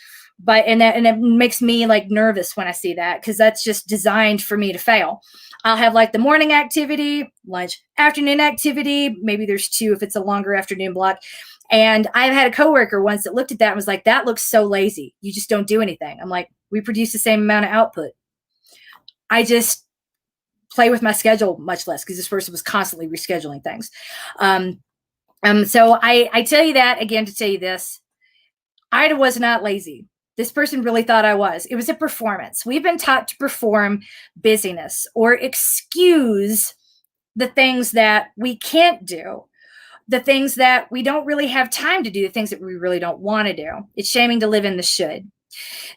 But and it makes me like nervous when I see that, because that's just designed for me to fail. I'll have like the morning activity, lunch, afternoon activity. Maybe there's two if it's a longer afternoon block. And I've had a coworker once that looked at that and was like, that looks so lazy. You just don't do anything. I'm like, we produce the same amount of output. I just play with my schedule much less because this person was constantly rescheduling things. So I tell you that again to tell you this. I was not lazy. This person really thought I was. It was a performance. We've been taught to perform busyness or excuse the things that we can't do, the things that we don't really have time to do, the things that we really don't want to do. It's shaming to live in the should.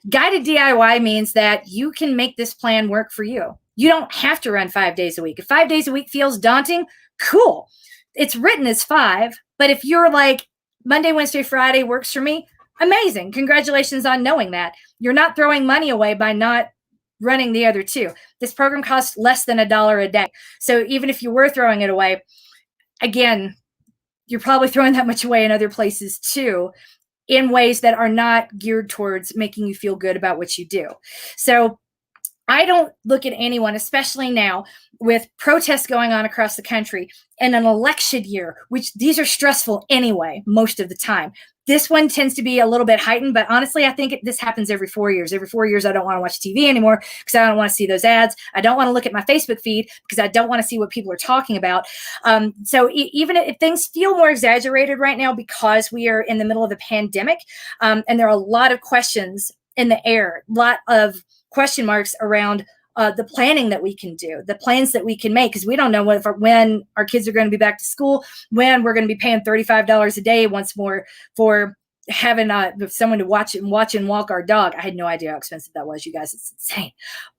Guided DIY means that you can make this plan work for you. You don't have to run 5 days a week. If 5 days a week feels daunting, cool. It's written as 5, but if you're like Monday, Wednesday, Friday works for me, amazing. Congratulations on knowing that. You're not throwing money away by not running the other two. This program costs less than $1 a day. So even if you were throwing it away, again, you're probably throwing that much away in other places too, in ways that are not geared towards making you feel good about what you do. So I don't look at anyone, especially now with protests going on across the country and an election year, which these are stressful anyway, most of the time. This one tends to be a little bit heightened, but honestly, I think this happens every 4 years. Every 4 years, I don't want to watch TV anymore because I don't want to see those ads. I don't want to look at my Facebook feed because I don't want to see what people are talking about. So even if things feel more exaggerated right now because we are in the middle of a pandemic, and there are a lot of questions in the air, a lot of question marks around the planning that we can do, the plans that we can make, because we don't know when our kids are going to be back to school, when we're going to be paying $35 a day once more for having someone to watch and walk our dog. I had no idea how expensive that was, you guys. It's insane.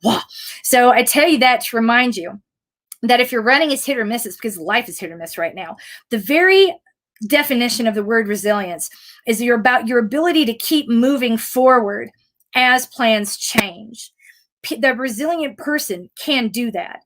Wow. So I tell you that to remind you that if you're running is hit or miss, it's because life is hit or miss right now. The very definition of the word resilience is about your ability to keep moving forward as plans change. The resilient person can do that.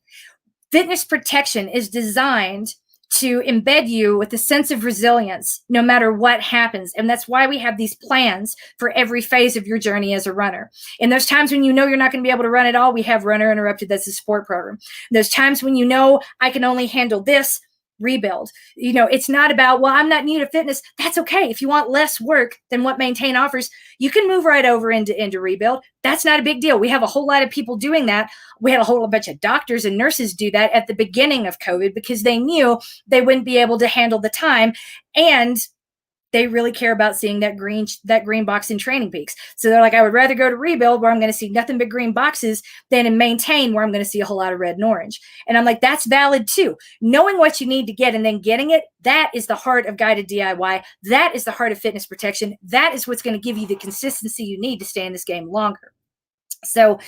Fitness protection is designed to embed you with a sense of resilience no matter what happens. And that's why we have these plans for every phase of your journey as a runner. In those times when you know you're not going to be able to run at all, we have Runner Interrupted. That's a support program. Those times when you know I can only handle this, Rebuild. It's not about, well, I'm not new to fitness. That's okay. If you want less work than what Maintain offers, you can move right over into Rebuild. That's not a big deal. We have a whole lot of people doing that. We had a whole bunch of doctors and nurses do that at the beginning of COVID because they knew they wouldn't be able to handle the time, and they really care about seeing that green box in Training Peaks. So they're like, I would rather go to Rebuild where I'm going to see nothing but green boxes than in Maintain where I'm going to see a whole lot of red and orange. And I'm like, that's valid too. Knowing what you need to get and then getting it, that is the heart of guided DIY. That is the heart of fitness protection. That is what's going to give you the consistency you need to stay in this game longer. So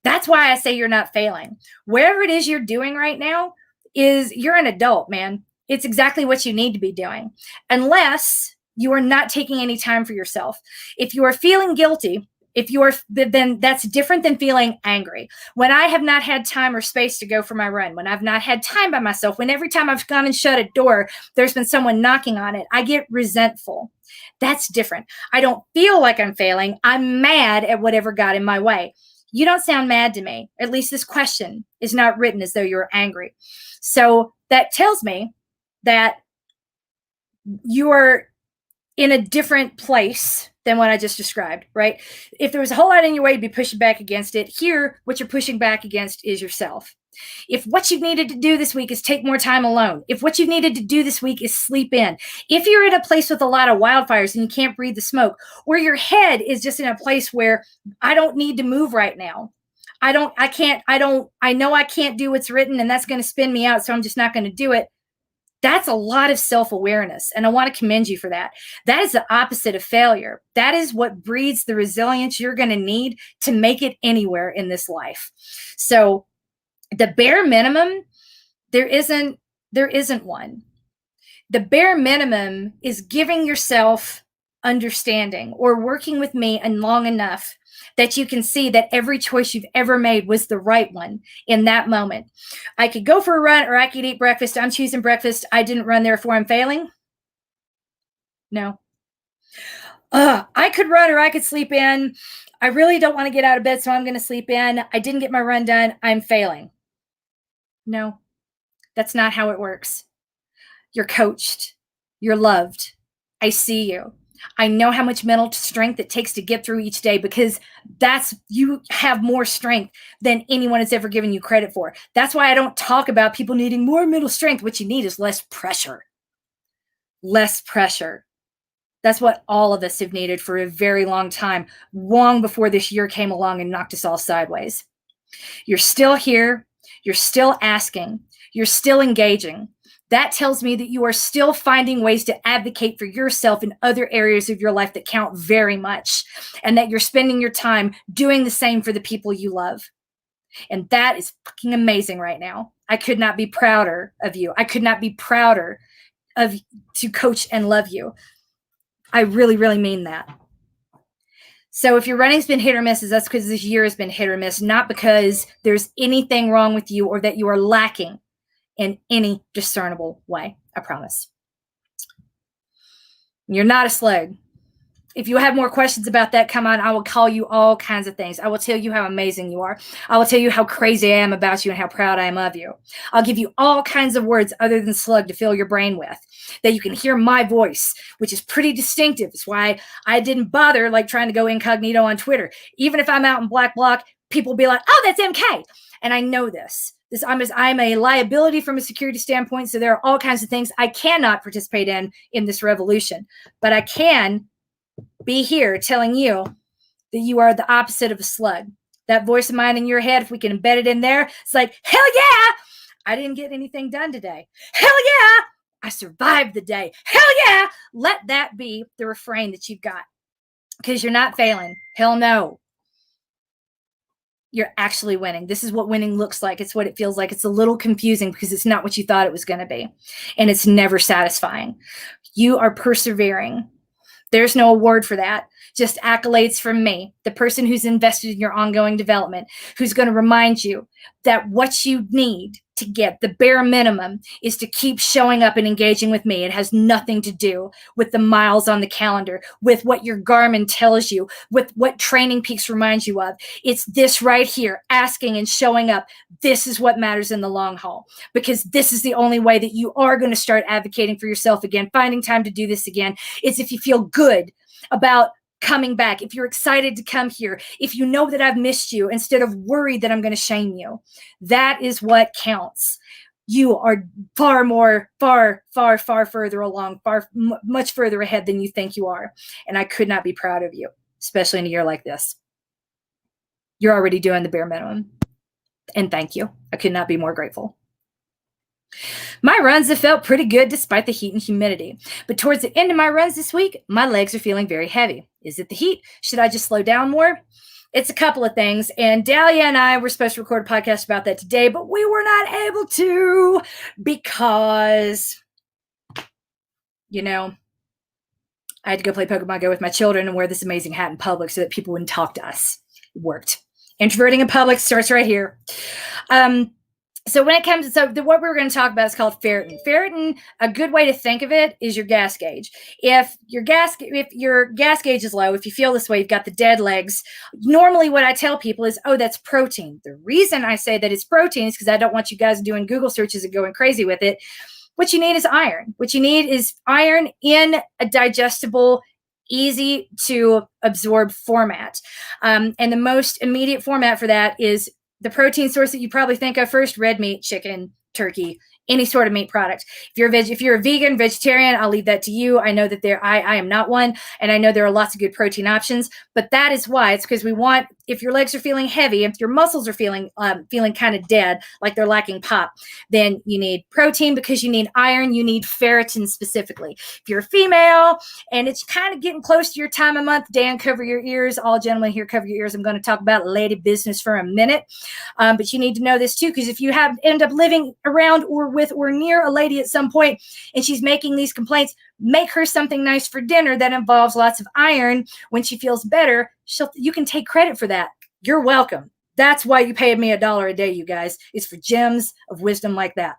that's why I say you're not failing. Wherever it is you're doing right now you're an adult, man. It's exactly what you need to be doing. Unless you are not taking any time for yourself. If you are feeling guilty, then that's different than feeling angry. When I have not had time or space to go for my run, when I've not had time by myself, when every time I've gone and shut a door, there's been someone knocking on it, I get resentful. That's different. I don't feel like I'm failing. I'm mad at whatever got in my way. You don't sound mad to me. At least this question is not written as though you're angry. So that tells me that you're in a different place than what I just described, right? If there was a whole lot in your way, you'd be pushing back against it. Here, what you're pushing back against is yourself. If what you've needed to do this week is take more time alone, if what you've needed to do this week is sleep in, if you're in a place with a lot of wildfires and you can't breathe the smoke, or your head is just in a place where I don't need to move right now. I know I can't do what's written and that's going to spin me out, so I'm just not going to do it. That's a lot of self-awareness, and I want to commend you for that. That is the opposite of failure. That is what breeds the resilience you're going to need to make it anywhere in this life. So the bare minimum, there isn't one. The bare minimum is giving yourself understanding or working with me and long enough that you can see that every choice you've ever made was the right one in that moment. I could go for a run or I could eat breakfast. I'm choosing breakfast. I didn't run, therefore I'm failing. No. I could run or I could sleep in. I really don't want to get out of bed, so I'm going to sleep in. I didn't get my run done. I'm failing. No, that's not how it works. You're coached. You're loved. I see you. I know how much mental strength it takes to get through each day because you have more strength than anyone has ever given you credit for. That's why I don't talk about people needing more mental strength. What you need is less pressure. Less pressure. That's what all of us have needed for a very long time, long before this year came along and knocked us all sideways. You're still here. You're still asking. You're still engaging. That tells me that you are still finding ways to advocate for yourself in other areas of your life that count very much, and that you're spending your time doing the same for the people you love. And that is fucking amazing right now. I could not be prouder of you. I could not be prouder of to coach and love you. I really, really mean that. So if your running's been hit or misses, that's because this year has been hit or miss, not because there's anything wrong with you or that you are lacking in any discernible way. I promise. You're not a slug. If you have more questions about that, come on. I will call you all kinds of things. I will tell you how amazing you are. I will tell you how crazy I am about you and how proud I am of you. I'll give you all kinds of words other than slug to fill your brain with, that you can hear my voice, which is pretty distinctive. It's why I didn't bother like trying to go incognito on Twitter. Even if I'm out in black bloc, people will be like, oh, that's MK. And I know this. I'm a liability from a security standpoint. So there are all kinds of things I cannot participate in this revolution, but I can be here telling you that you are the opposite of a slug. That voice of mine in your head, if we can embed it in there, it's like, hell yeah, I didn't get anything done today. Hell yeah, I survived the day. Hell yeah, let that be the refrain that you've got, because you're not failing. Hell no. You're actually winning. This is what winning looks like. It's what it feels like. It's a little confusing because it's not what you thought it was going to be. And it's never satisfying. You are persevering. There's no award for that. Just accolades from me, the person who's invested in your ongoing development, who's going to remind you that what you need to get, the bare minimum, is to keep showing up and engaging with me. It has nothing to do with the miles on the calendar, with what your Garmin tells you, with what Training Peaks reminds you of. It's this right here, asking and showing up. This is what matters in the long haul, because this is the only way that you are going to start advocating for yourself again, finding time to do this again. It's if you feel good about coming back, if you're excited to come here, if you know that I've missed you instead of worried that I'm going to shame you. That is what counts. You are far further along, much further ahead than you think you are. And I could not be proud of you, especially in a year like this. You're already doing the bare minimum. And thank you. I could not be more grateful. My runs have felt pretty good despite the heat and humidity. But towards the end of my runs this week, my legs are feeling very heavy. Is it the heat? Should I just slow down more? It's a couple of things. And Dahlia and I were supposed to record a podcast about that today, but we were not able to because, I had to go play Pokemon Go with my children and wear this amazing hat in public so that people wouldn't talk to us. It worked. Introverting in public starts right here. So when it comes to, what we're going to talk about is called ferritin. Ferritin, a good way to think of it is your gas gauge. If your gas gauge is low, if you feel this way, you've got the dead legs. Normally what I tell people is, oh, that's protein. The reason I say that it's protein is because I don't want you guys doing Google searches and going crazy with it. What you need is iron. What you need is iron in a digestible, easy to absorb format. And the most immediate format for that is the protein source that you probably think of first: red meat, chicken, turkey, any sort of meat product. If you're a vegan, vegetarian, I'll leave that to you. I know that I am not one, and I know there are lots of good protein options, but that is why. It's because we want, if your legs are feeling heavy, if your muscles are feeling kind of dead, like they're lacking pop, then you need protein because you need iron, you need ferritin specifically. If you're a female and it's kind of getting close to your time of month, Dan, cover your ears. All gentlemen here, cover your ears. I'm going to talk about lady business for a minute. But you need to know this too, because if you end up living around or with or near a lady at some point and she's making these complaints, make her something nice for dinner that involves lots of iron. When she feels better, you can take credit for that. You're welcome. That's why you paid me $1 a day, you guys. It's for gems of wisdom like that.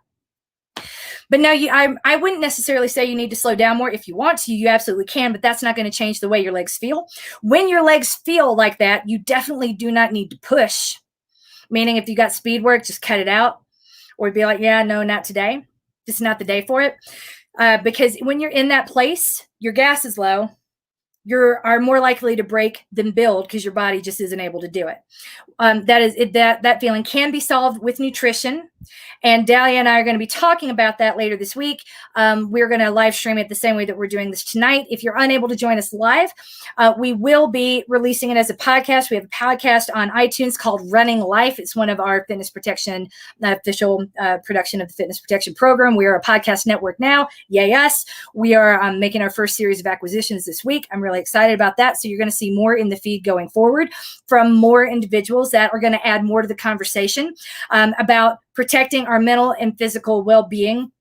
But no, I wouldn't necessarily say you need to slow down more. If you want to, you absolutely can, but that's not going to change the way your legs feel. When your legs feel like that, you definitely do not need to push. Meaning if you got speed work, just cut it out, or be like, yeah, no, not today. This is not the day for it. Because when you're in that place, your gas is low. You are more likely to break than build because your body just isn't able to do it. That feeling can be solved with nutrition. And Dahlia and I are going to be talking about that later this week. We're going to live stream it the same way that we're doing this tonight. If you're unable to join us live, we will be releasing it as a podcast. We have a podcast on iTunes called Running Life. It's one of our fitness protection, official production of the fitness protection program. We are a podcast network now. Yay us. We are making our first series of acquisitions this week. I'm really excited about that. So you're going to see more in the feed going forward from more individuals that are going to add more to the conversation about protecting our mental and physical well-being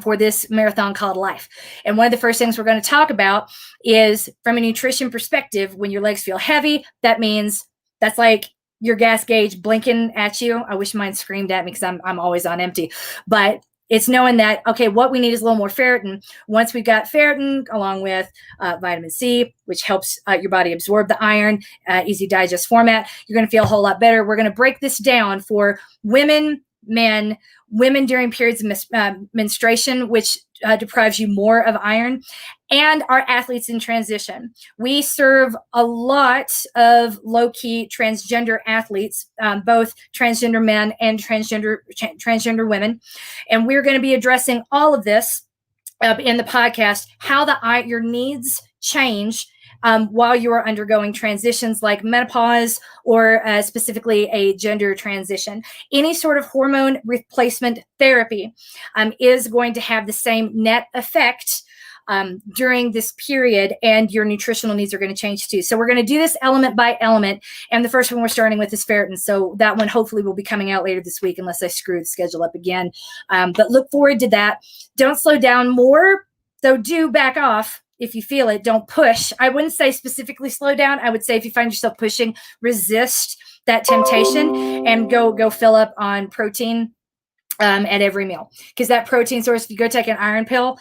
for this marathon called life. And one of the first things we're going to talk about is from a nutrition perspective. When your legs feel heavy, that means that's like your gas gauge blinking at you. I wish mine screamed at me because I'm always on empty, but it's knowing that, okay, what we need is a little more ferritin. Once we've got ferritin along with vitamin C, which helps your body absorb the iron, easy digest format, you're going to feel a whole lot better. We're going to break this down for women, men, women during periods of menstruation, which deprives you more of iron, and our athletes in transition. We serve a lot of low-key transgender athletes, both transgender men and transgender women. And we're going to be addressing all of this in the podcast, how your needs change while you are undergoing transitions like menopause or specifically a gender transition. Any sort of hormone replacement therapy is going to have the same net effect during this period, and your nutritional needs are going to change too. So we're going to do this element by element. And the first one we're starting with is ferritin. So that one hopefully will be coming out later this week unless I screw the schedule up again. But look forward to that. Don't slow down more, though do back off. If you feel it, don't push. I wouldn't say specifically slow down. I would say if you find yourself pushing, resist that temptation and go fill up on protein at every meal. Because that protein source, if you go take an iron pill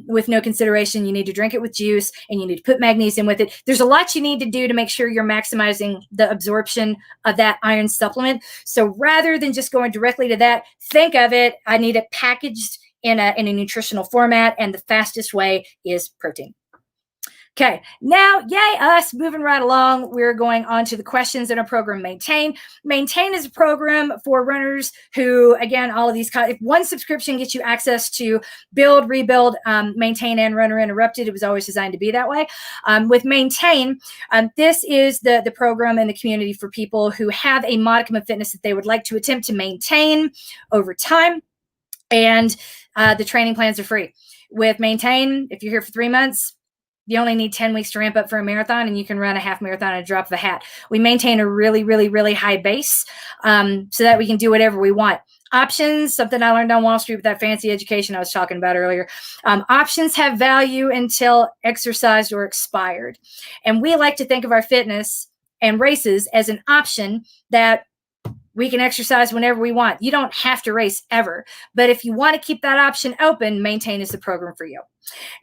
with no consideration, you need to drink it with juice and you need to put magnesium with it. There's a lot you need to do to make sure you're maximizing the absorption of that iron supplement. So rather than just going directly to that, think of it, I need it packaged in a nutritional format, and the fastest way is protein. Okay, now, yay us, moving right along, we're going on to the questions in our program, Maintain. Maintain is a program for runners who, again, all of these, if one subscription gets you access to Build, Rebuild, Maintain, and Runner Interrupted. It was always designed to be that way. With Maintain, this is the program in the community for people who have a modicum of fitness that they would like to attempt to maintain over time. And the training plans are free. With Maintain, if you're here for 3 months, you only need 10 weeks to ramp up for a marathon, and you can run a half marathon at a drop of a hat. We maintain a really, really, really high base so that we can do whatever we want. Options, something I learned on Wall Street with that fancy education I was talking about earlier. Options have value until exercised or expired. And we like to think of our fitness and races as an option that we can exercise whenever we want. You don't have to race ever. But if you want to keep that option open, Maintain is the program for you.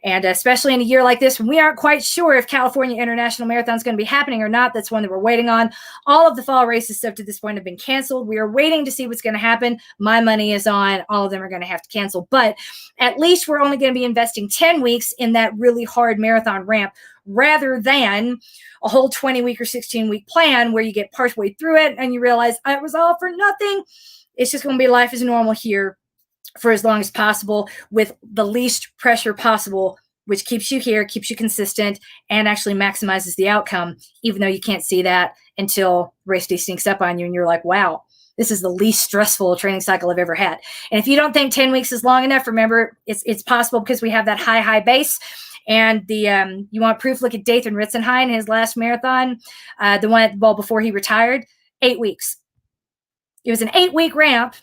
And especially in a year like this, when we aren't quite sure if California International Marathon is going to be happening or not, that's one that we're waiting on. All of the fall races up to this point have been canceled. We are waiting to see what's going to happen. My money is on all of them are going to have to cancel. But at least we're only going to be investing 10 weeks in that really hard marathon ramp rather than a whole 20-week or 16-week plan where you get partway through it and you realize it was all for nothing. It's just going to be life as normal here for as long as possible with the least pressure possible, which keeps you here, keeps you consistent, and actually maximizes the outcome, even though you can't see that until race day sneaks up on you and you're like, wow, this is the least stressful training cycle I've ever had. And if you don't think 10 weeks is long enough, remember, it's possible because we have that high base. And you want proof, look at Dathan Ritzenhein, his last marathon, the one before he retired, 8 weeks. It was an 8-week ramp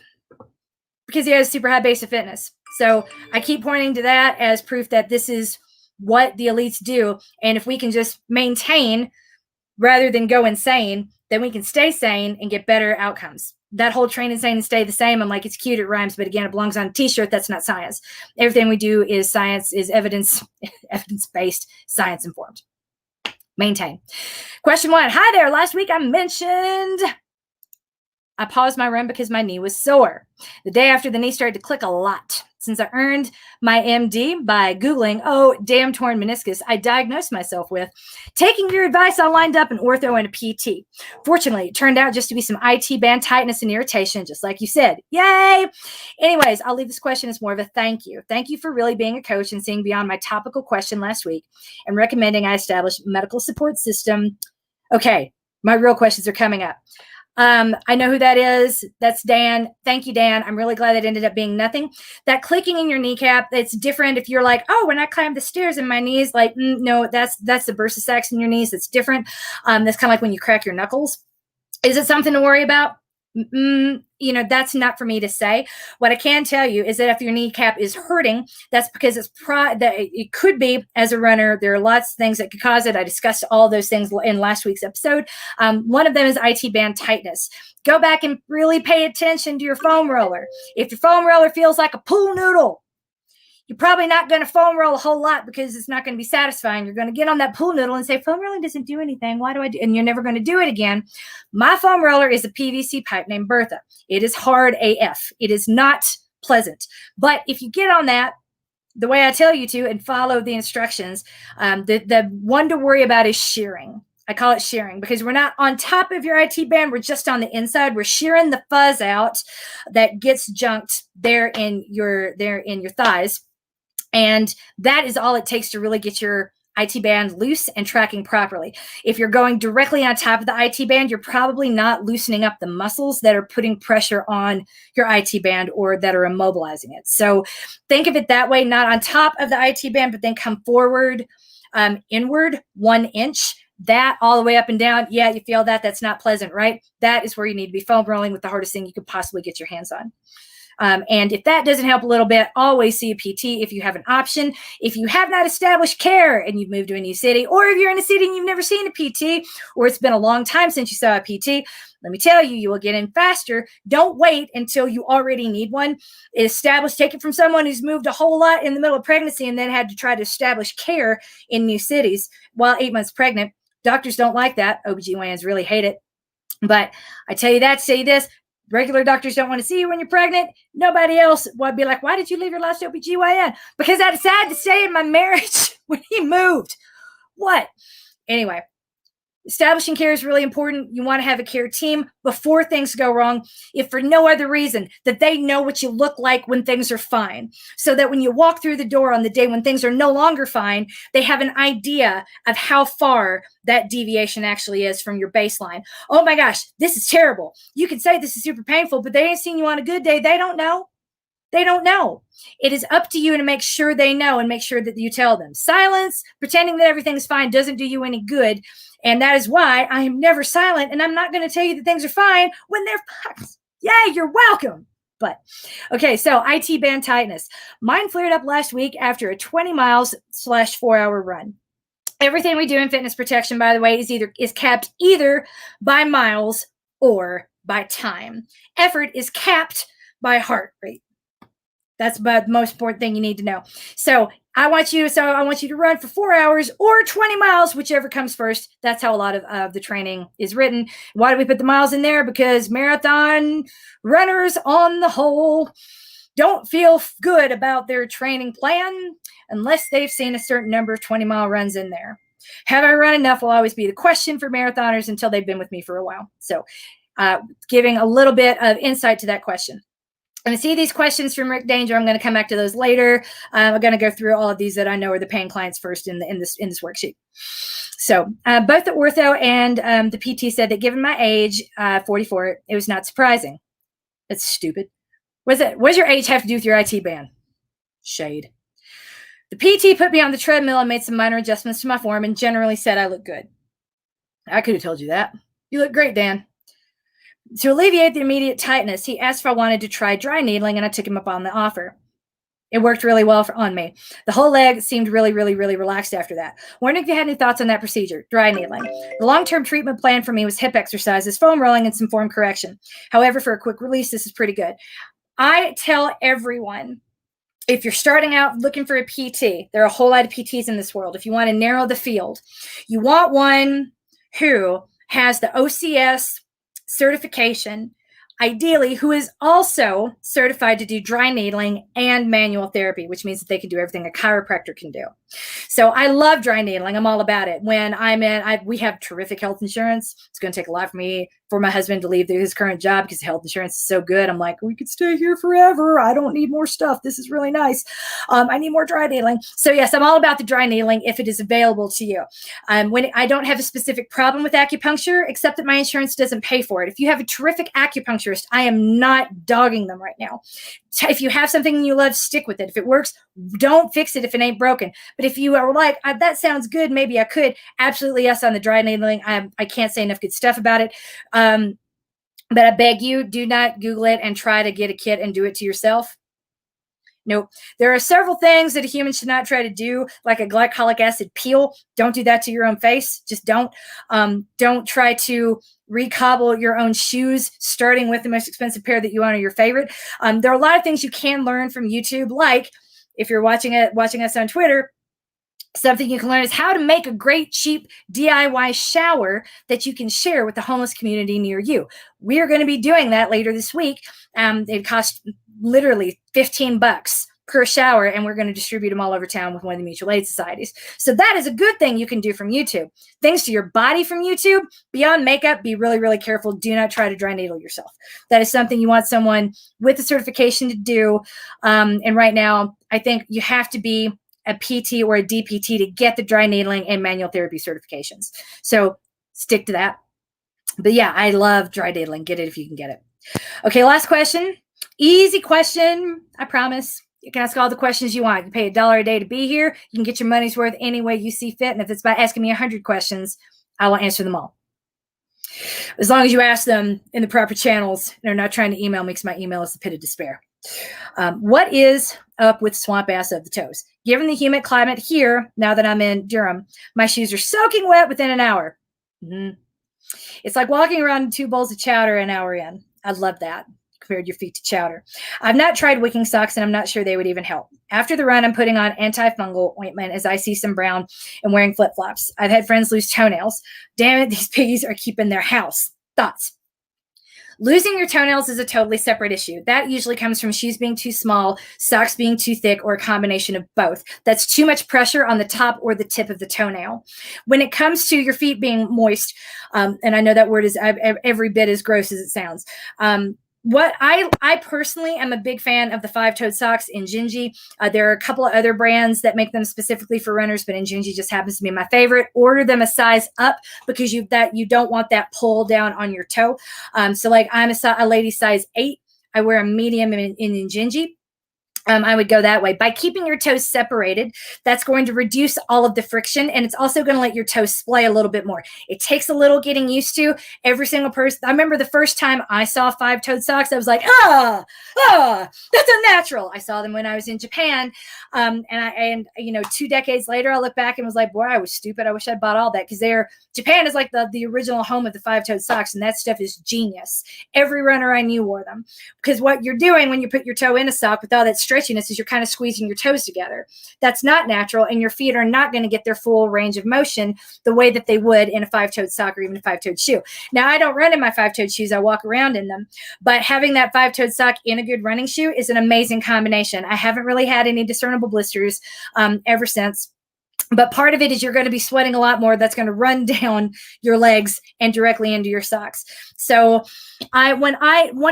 because he has a super high base of fitness. So I keep pointing to that as proof that this is what the elites do. And if we can just maintain rather than go insane, then we can stay sane and get better outcomes. That whole train and sane and stay the same, I'm like, it's cute, it rhymes, but again, it belongs on a t-shirt. That's not science. Everything we do is science, is evidence-based, science-informed. Maintain. Question 1. Hi there. Last week I mentioned I paused my run because my knee was sore. The day after, the knee started to click a lot. Since I earned my MD by Googling, oh, damn torn meniscus, I diagnosed myself with taking your advice. I lined up an ortho and a PT. Fortunately, it turned out just to be some IT band tightness and irritation, just like you said. Yay! Anyways, I'll leave this question as more of a thank you. Thank you for really being a coach and seeing beyond my topical question last week and recommending I establish a medical support system. Okay, my real questions are coming up. I know who that is. That's Dan. Thank you, Dan. I'm really glad that ended up being nothing. That clicking in your kneecap, it's different if you're like, oh, when I climb the stairs in my knees, like, no, that's the bursa sacs in your knees. It's different. That's kind of like when you crack your knuckles. Is it something to worry about? That's not for me to say. What I can tell you is that if your kneecap is hurting, that's because it could be as a runner. There are lots of things that could cause it. I discussed all those things in last week's episode. One of them is IT band tightness. Go back and really pay attention to your foam roller. If your foam roller feels like a pool noodle, you're probably not going to foam roll a whole lot because it's not going to be satisfying. You're going to get on that pool noodle and say, foam rolling doesn't do anything. Why do I do? And you're never going to do it again. My foam roller is a PVC pipe named Bertha. It is hard AF. It is not pleasant. But if you get on that, the way I tell you to, and follow the instructions, the one to worry about is shearing. I call it shearing because we're not on top of your IT band. We're just on the inside. We're shearing the fuzz out that gets junked there in your thighs. And that is all it takes to really get your IT band loose and tracking properly. If you're going directly on top of the IT band, you're probably not loosening up the muscles that are putting pressure on your IT band or that are immobilizing it. So think of it that way, not on top of the IT band, but then come forward, inward 1 inch. That all the way up and down. Yeah, you feel that. That's not pleasant, right? That is where you need to be foam rolling with the hardest thing you could possibly get your hands on. And if that doesn't help a little bit, always see a PT if you have an option. If you have not established care and you've moved to a new city, or if you're in a city and you've never seen a PT, or it's been a long time since you saw a PT, let me tell you, you will get in faster. Don't wait until you already need one. Take it from someone who's moved a whole lot in the middle of pregnancy and then had to try to establish care in new cities while 8 months pregnant. Doctors don't like that. OBGYNs really hate it. But I tell you that, say this. Regular doctors don't want to see you when you're pregnant. Nobody else would be like, why did you leave your last OBGYN? Because I decided to stay in my marriage when he moved. What? Anyway, establishing care is really important. You want to have a care team before things go wrong, if for no other reason that they know what you look like when things are fine, so that when you walk through the door on the day when things are no longer fine, they have an idea of how far that deviation actually is from your baseline. Oh my gosh, this is terrible. You can say this is super painful, but they ain't seen you on a good day. They don't know. They don't know. It is up to you to make sure they know and make sure that you tell them. Silence, pretending that everything's fine, doesn't do you any good. And that is why I am never silent, and I'm not going to tell you that things are fine when they're fine. Yay, you're welcome. But okay, so IT band tightness. Mine flared up last week after a 20 miles / 4-hour run. Everything we do in fitness protection, by the way, is capped either by miles or by time. Effort is capped by heart rate. That's about the most important thing you need to know. So I want you to run for 4 hours or 20 miles, whichever comes first. That's how a lot of the training is written. Why do we put the miles in there? Because marathon runners on the whole don't feel good about their training plan unless they've seen a certain number of 20-mile runs in there. Have I run enough will always be the question for marathoners until they've been with me for a while. So giving a little bit of insight to that question. I'm going to see these questions from Rick Danger. I'm going to come back to those later. I'm going to go through all of these that I know are the paying clients first in this worksheet. So both the ortho and the PT said that given my age, 44, it was not surprising. That's stupid. What does your age have to do with your IT band? Shade. The PT put me on the treadmill and made some minor adjustments to my form and generally said I look good. I could have told you that. You look great, Dan. To alleviate the immediate tightness, he asked if I wanted to try dry needling, and I took him up on the offer. It worked really well on me. The whole leg seemed really, really, really relaxed after that. Wondering if you had any thoughts on that procedure, dry needling. The long-term treatment plan for me was hip exercises, foam rolling, and some form correction. However, for a quick release, this is pretty good. I tell everyone, if you're starting out looking for a PT, there are a whole lot of PTs in this world. If you want to narrow the field, you want one who has the OCS certification, ideally who is also certified to do dry needling and manual therapy, which means that they can do everything a chiropractor can do. So I love dry needling. I'm all about it. When I'm in, we have terrific health insurance. It's going to take a lot for my husband to leave his current job because health insurance is so good. I'm like, we could stay here forever. I don't need more stuff. This is really nice. I need more dry needling. So yes, I'm all about the dry needling if it is available to you. When I don't have a specific problem with acupuncture, except that my insurance doesn't pay for it. If you have a terrific acupuncturist, I am not dogging them right now. If you have something you love, stick with it. If it works, don't fix it if it ain't broken. But if you are like, that sounds good, maybe I could, absolutely yes on the dry needling. I can't say enough good stuff about it. But I beg you, do not Google it and try to get a kit and do it to yourself. Nope. There are several things that a human should not try to do, like a glycolic acid peel. Don't do that to your own face. Just don't. Don't try to recobble your own shoes, starting with the most expensive pair that you own or your favorite. There are a lot of things you can learn from YouTube, like if you're watching us on Twitter, something you can learn is how to make a great, cheap DIY shower that you can share with the homeless community near you. We are going to be doing that later this week. It costs literally $15 per shower, and we're going to distribute them all over town with one of the mutual aid societies. So that is a good thing you can do from YouTube. Things to your body from YouTube, beyond makeup, be really, really careful. Do not try to dry needle yourself. That is something you want someone with a certification to do. And right now, I think you have to be a PT or a DPT to get the dry needling and manual therapy certifications. So stick to that. But yeah, I love dry needling. Get it if you can get it. Okay, last question. Easy question, I promise. You can ask all the questions you want. You pay $1 a day to be here. You can get your money's worth any way you see fit. And if it's by asking me 100 questions, I will answer them all. As long as you ask them in the proper channels, they're not trying to email me because my email is the pit of despair. What is up with swamp ass of the toes? Given the humid climate here, now that I'm in Durham, my shoes are soaking wet within an hour. It's like walking around 2 bowls of chowder an hour in. I love that. Compared your feet to chowder. I've not tried wicking socks, and I'm not sure they would even help. After the run, I'm putting on antifungal ointment as I see some brown and wearing flip-flops. I've had friends lose toenails. Damn it, these piggies are keeping their house. Thoughts? Losing your toenails is a totally separate issue. That usually comes from shoes being too small, socks being too thick, or a combination of both. That's too much pressure on the top or the tip of the toenail. When it comes to your feet being moist, and I know that word is every bit as gross as it sounds, what I personally am a big fan of the 5-toed socks in Gingy. There are a couple of other brands that make them specifically for runners, but in Gingy just happens to be my favorite. Order them a size up because you don't want that pull down on your toe. So like I'm a lady size 8. I wear a medium in Gingy. I would go that way. By keeping your toes separated, that's going to reduce all of the friction, and it's also going to let your toes splay a little bit more. It takes a little getting used to. Every single person, I remember the first time I saw 5-toed socks, I was like, that's unnatural. I saw them when I was in Japan, and 2 decades later, I look back and was like, boy, I was stupid. I wish I'd bought all that, because Japan is like the original home of the 5-toed socks, and that stuff is genius. Every runner I knew wore them, because what you're doing when you put your toe in a sock with all that stretchiness is you're kind of squeezing your toes together. That's not natural, and your feet are not going to get their full range of motion the way that they would in a 5-toed sock or even a 5-toed shoe. Now, I don't run in my 5-toed shoes. I walk around in them, but having that 5-toed sock in a good running shoe is an amazing combination. I haven't really had any discernible blisters ever since. But part of it is you're going to be sweating a lot more. That's going to run down your legs and directly into your socks. So one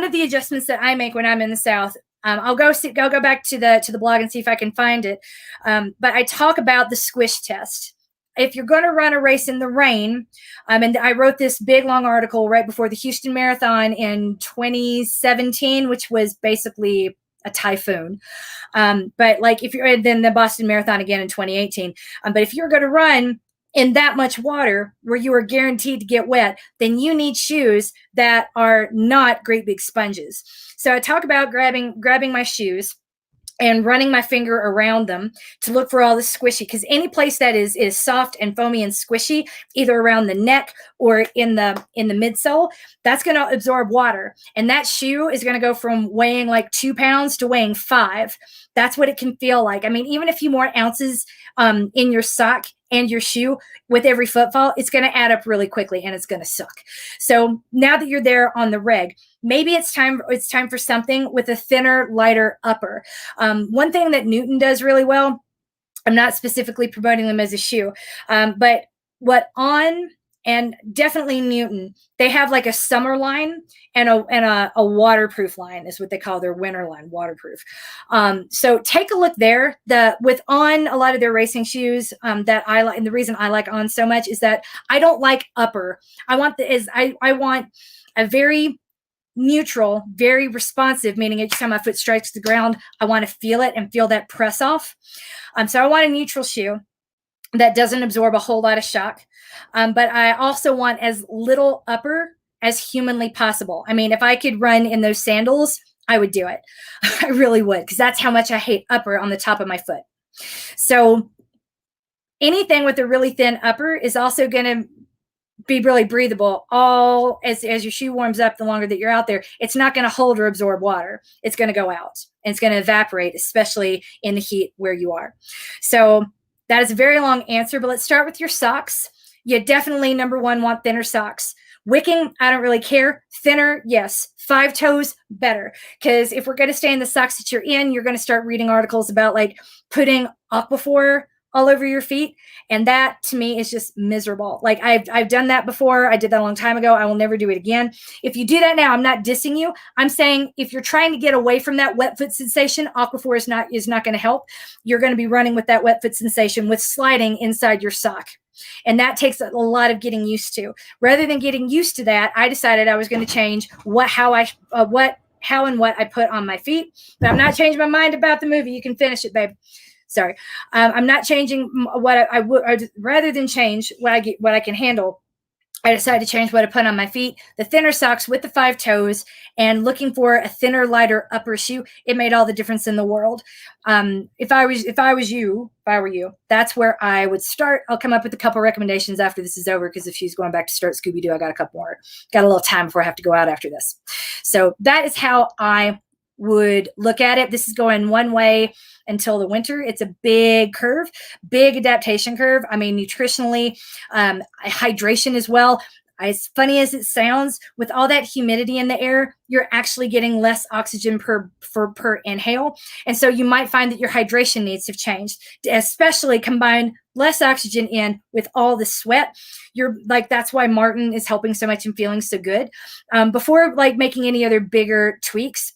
of the adjustments that I make when I'm in the South, I'll go back to the blog and see if I can find it. But I talk about the squish test. If you're going to run a race in the rain, and I wrote this big long article right before the Houston Marathon in 2017, which was basically a typhoon. But like then the Boston Marathon again in 2018. But if you're going to run in that much water where you are guaranteed to get wet, then you need shoes that are not great big sponges. So I talk about grabbing my shoes. and running my finger around them to look for all the squishy, because any place that is soft and foamy and squishy, either around the neck or in the midsole, that's going to absorb water, and that shoe is going to go from weighing like 2 pounds to weighing 5. That's what it can feel like. I mean, even a few more ounces in your sock and your shoe with every footfall, it's going to add up really quickly, and it's going to suck. So now that you're there on the reg, maybe it's time for something with a thinner, lighter upper. One thing that Newton does really well, I'm not specifically promoting them as a shoe, but what On and definitely Newton, they have like a summer line and a waterproof line is what they call their winter line, waterproof. So take a look there. With On, a lot of their racing shoes that I like, and the reason I like On so much is that I don't like upper. I want a very neutral, very responsive, meaning each time my foot strikes the ground, I want to feel it and feel that press off. So I want a neutral shoe that doesn't absorb a whole lot of shock. But I also want as little upper as humanly possible. I mean, if I could run in those sandals, I would do it. I really would, because that's how much I hate upper on the top of my foot. So anything with a really thin upper is also going to be really breathable. All as your shoe warms up, the longer that you're out there, it's not going to hold or absorb water. It's going to go out and it's going to evaporate, especially in the heat where you are. So that is a very long answer, but let's start with your socks. You definitely, number one, want thinner socks. Wicking, I don't really care. Thinner, yes. 5 toes, better. Because if we're going to stay in the socks that you're in, you're going to start reading articles about like putting Aquaphor all over your feet. And that to me is just miserable. Like I've done that before. I did that a long time ago. I will never do it again. If you do that now, I'm not dissing you. I'm saying if you're trying to get away from that wet foot sensation, Aquaphor is not going to help. You're going to be running with that wet foot sensation with sliding inside your sock. And that takes a lot of getting used to. Rather than getting used to that, I decided I was going to change how and what I put on my feet. But I'm not changing my mind about the movie. You can finish it, babe. Sorry. I'm not changing what I would, rather than change what I can handle. I decided to change what I put on my feet, the thinner socks with the 5 toes, and looking for a thinner, lighter upper shoe. It made all the difference in the world. If I were you, that's where I would start. I'll come up with a couple recommendations after this is over, because if she's going back to start Scooby-Doo, I got a couple more. Got a little time before I have to go out after this. So that is how I would look at it. This is going one way until the winter. It's a big curve, big adaptation curve. I mean, nutritionally, hydration as well. As funny as it sounds, with all that humidity in the air, you're actually getting less oxygen per inhale. And so you might find that your hydration needs have changed, especially combine less oxygen in with all the sweat. You're like, that's why Martin is helping so much and feeling so good. Before like making any other bigger tweaks,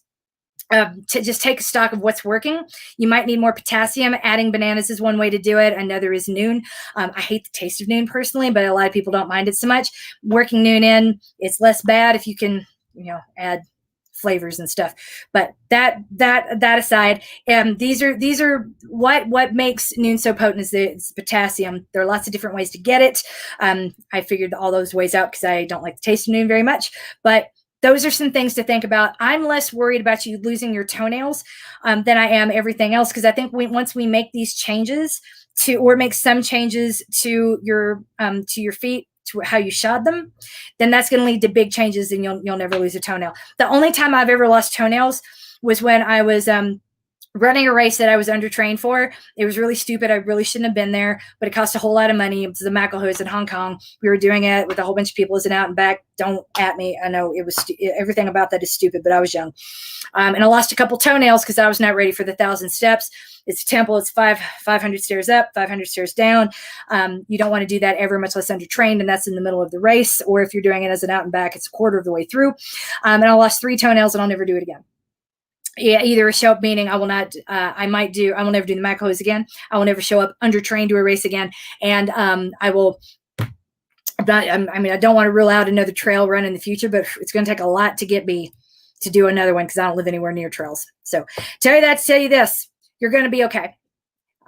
to just take stock of what's working. You might need more potassium. Adding bananas is one way to do it. Another is Noon. I hate the taste of Noon personally, but a lot of people don't mind it so much. Working Noon in, it's less bad if you can, add flavors and stuff. But that aside, these are what makes Noon so potent is the potassium. There are lots of different ways to get it. I figured all those ways out because I don't like the taste of Noon very much, but those are some things to think about. I'm less worried about you losing your toenails than I am everything else, because I think once we make these changes or make some changes to your feet, to how you shod them, then that's going to lead to big changes, and you'll never lose a toenail. The only time I've ever lost toenails was when I was running a race that I was undertrained for. It was really stupid. I really shouldn't have been there, but it cost a whole lot of money. It was the McElhoes in Hong Kong. We were doing it with a whole bunch of people as an out and back. Don't at me. I know it was everything about that is stupid, but I was young. And I lost a couple toenails because I was not ready for the 1,000 steps. It's a temple. It's 500 stairs up, 500 stairs down. You don't want to do that ever, much less undertrained. And that's in the middle of the race. Or if you're doing it as an out and back, it's a quarter of the way through. And I lost 3 toenails, and I'll never do it again. Yeah, either a show up, meaning I will never do the McElhoes again. I will never show up undertrained to a race again. And I don't want to rule out another trail run in the future, but it's going to take a lot to get me to do another one because I don't live anywhere near trails. So tell you that to tell you this, you're going to be okay.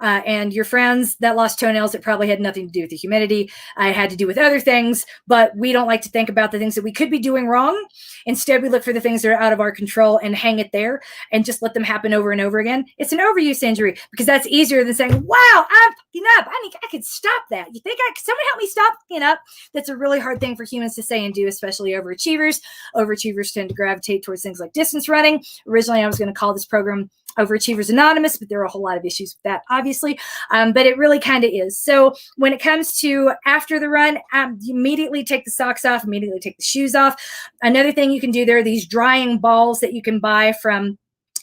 and your friends that lost toenails, it probably had nothing to do with the humidity. It had to do with other things, but we don't like to think about the things that we could be doing wrong. Instead, we look for the things that are out of our control and hang it there and just let them happen over and over again. It's an overuse injury because that's easier than saying, wow, I'm fucking up. I could stop that. You think someone help me stop fucking up? That's a really hard thing for humans to say and do, especially overachievers. Overachievers tend to gravitate towards things like distance running. Originally, I was going to call this program Overachievers Anonymous, but there are a whole lot of issues with that, obviously. But it really kind of is. So when it comes to after the run, you immediately take the socks off, immediately take the shoes off. Another thing you can do, there are these drying balls that you can buy from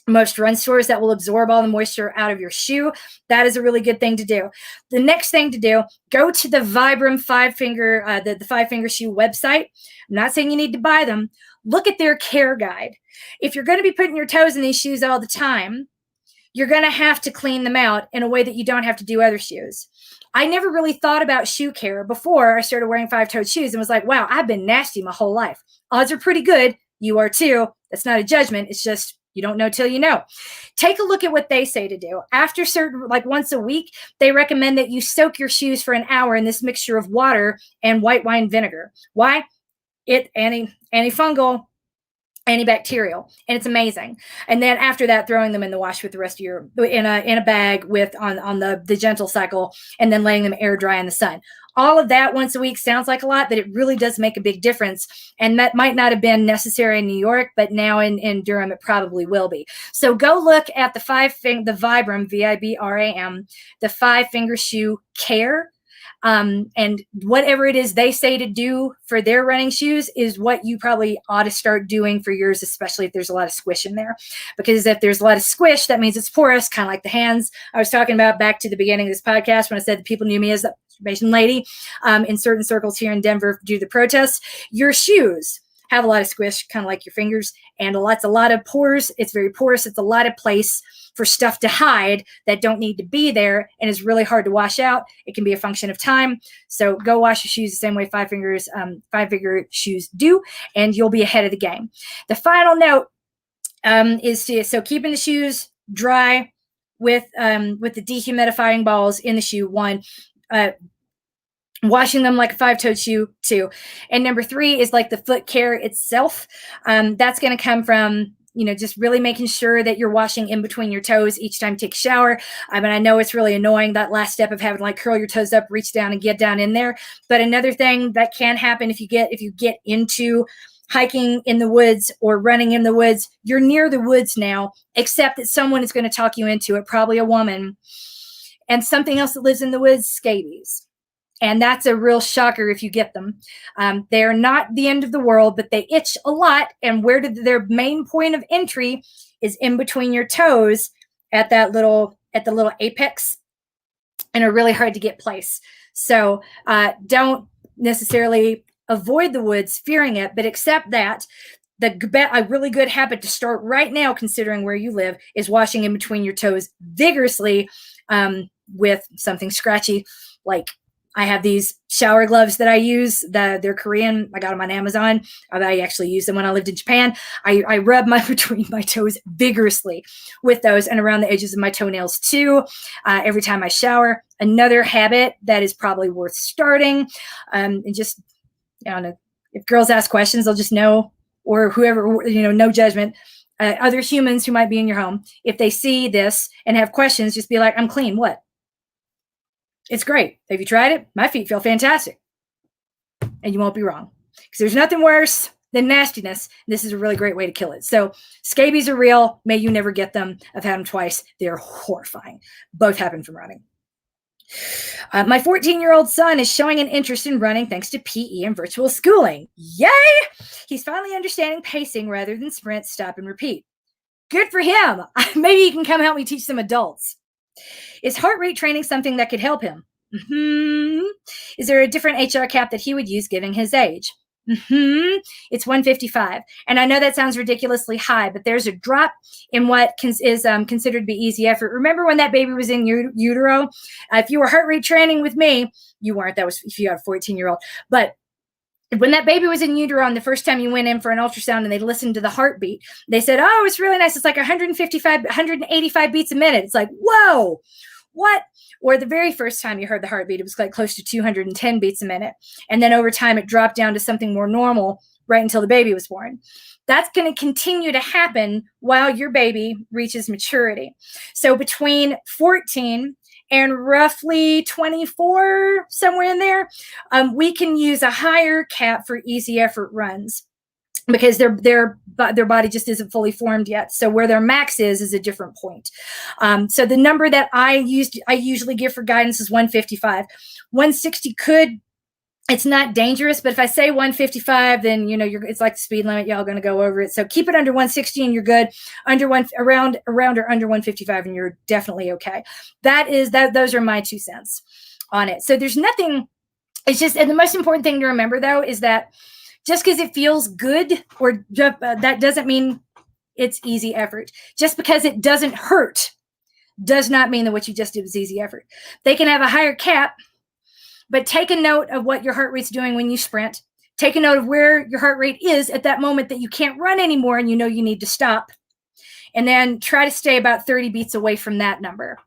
most run stores that will absorb all the moisture out of your shoe. That is a really good thing to do. The next thing to do, go to the Vibram the 5-finger shoe website. I'm not saying you need to buy them. Look at their care guide. If you're going to be putting your toes in these shoes all the time, you're going to have to clean them out in a way that you don't have to do other shoes. I never really thought about shoe care before I started wearing 5-toed shoes and was like, wow, I've been nasty my whole life. Odds are pretty good. You are too. That's not a judgment. It's just, you don't know till you know. Take a look at what they say to do. After like once a week, they recommend that you soak your shoes for an hour in this mixture of water and white wine vinegar. Why? Antifungal, antibacterial, and it's amazing. And then after that, throwing them in the wash with the rest of your in a bag with on the gentle cycle, and then letting them air dry in the sun. All of that once a week sounds like a lot, but it really does make a big difference. And that might not have been necessary in New York, but now in Durham, it probably will be. So go look at the Vibram, Vibram, the 5-finger shoe care. And whatever it is they say to do for their running shoes is what you probably ought to start doing for yours, especially if there's a lot of squish in there. Because if there's a lot of squish, that means it's porous, kind of like the hands I was talking about back to the beginning of this podcast when I said that people knew me as the masturbation lady in certain circles here in Denver due to the protests. Your shoes have a lot of squish, kind of like your fingers, and a lot of pores. It's very porous. It's a lot of place for stuff to hide that don't need to be there and is really hard to wash out. It can be a function of time. So go wash your shoes the same way 5-finger shoes do, and you'll be ahead of the game. The final note is keeping the shoes dry with the dehumidifying balls in the shoe. 1, washing them like a 5-toed shoe. 2, and number 3 is like the foot care itself. That's going to come from just really making sure that you're washing in between your toes each time you take a shower. I mean, I know it's really annoying, that last step of having to like curl your toes up, reach down and get down in there. But another thing that can happen if you get into hiking in the woods or running in the woods, you're near the woods now, except that someone is going to talk you into it, probably a woman, and something else that lives in the woods, scabies. And that's a real shocker if you get them. They're not the end of the world, but they itch a lot. And their main point of entry is in between your toes at the little apex, and are really hard to get place. So don't necessarily avoid the woods fearing it, but accept that a really good habit to start right now, considering where you live, is washing in between your toes vigorously with something scratchy like I have these shower gloves that I use. They're Korean. I got them on Amazon. I actually used them when I lived in Japan. I rub between my toes vigorously with those and around the edges of my toenails too, every time I shower. Another habit that is probably worth starting. And just, I don't know, if girls ask questions, they'll just know, or whoever, no judgment. Other humans who might be in your home, if they see this and have questions, just be like, I'm clean. What? It's great. Have you tried it? My feet feel fantastic. And you won't be wrong. Because there's nothing worse than nastiness. This is a really great way to kill it. So scabies are real. May you never get them. I've had them twice. They're horrifying. Both happen from running. My 14-year-old son is showing an interest in running thanks to PE and virtual schooling. Yay! He's finally understanding pacing rather than sprint, stop, and repeat. Good for him. Maybe he can come help me teach some adults. Is heart rate training something that could help him? Mm-hmm. Is there a different HR cap that he would use given his age? Mm-hmm. It's 155. And I know that sounds ridiculously high, but there's a drop in what is considered to be easy effort. Remember when that baby was in utero? If you were heart rate training with me, you weren't. That was if you had a 14-year-old. But when that baby was in utero, and the first time you went in for an ultrasound and they listened to the heartbeat, they said, oh, it's really nice. It's like 185 beats a minute. It's like, whoa, what? or the very first time you heard the heartbeat, it was like close to 210 beats a minute. And then over time, it dropped down to something more normal right until the baby was born. That's going to continue to happen while your baby reaches maturity. So between 14 and roughly 24, somewhere in there, we can use a higher cap for easy effort runs, because their body just isn't fully formed yet. So where their max is a different point. So the number that I usually give for guidance is 155. 160 it's not dangerous, but if I say 155, then it's like the speed limit. Y'all going to go over it. So keep it under 160 and you're good. Around or under 155 and you're definitely okay. Those are my 2 cents on it. So there's nothing. It's just, and the most important thing to remember though is that just because it feels good, or that doesn't mean it's easy effort. Just because it doesn't hurt does not mean that what you just did was easy effort. They can have a higher cap, but take a note of what your heart rate's doing when you sprint. Take a note of where your heart rate is at that moment that you can't run anymore and you need to stop. And then try to stay about 30 beats away from that number.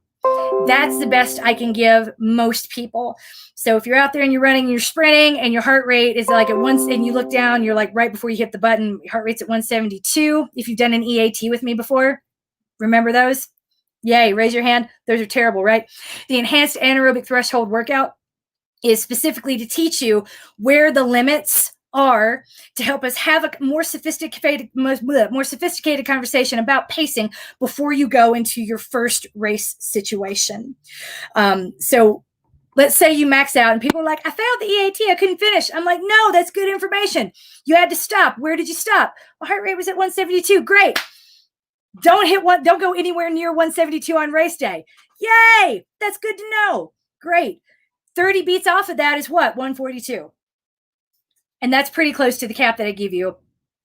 That's the best I can give most people. So if you're out there and you're running and you're sprinting and your heart rate is like at once, and you look down, you're like right before you hit the button, your heart rate's at 172. If you've done an EAT with me before, remember those? Yay, raise your hand. Those are terrible, right? The enhanced anaerobic threshold workout is specifically to teach you where the limits are, to help us have a more sophisticated conversation about pacing before you go into your first race situation. So let's say you max out and people are like, I failed the EAT, I couldn't finish. I'm like, no, that's good information. You had to stop. Where did you stop? My heart rate was at 172. Great. Don't go anywhere near 172 on race day. Yay. That's good to know. Great. 30 beats off of that is what? 142. And that's pretty close to the cap that I give you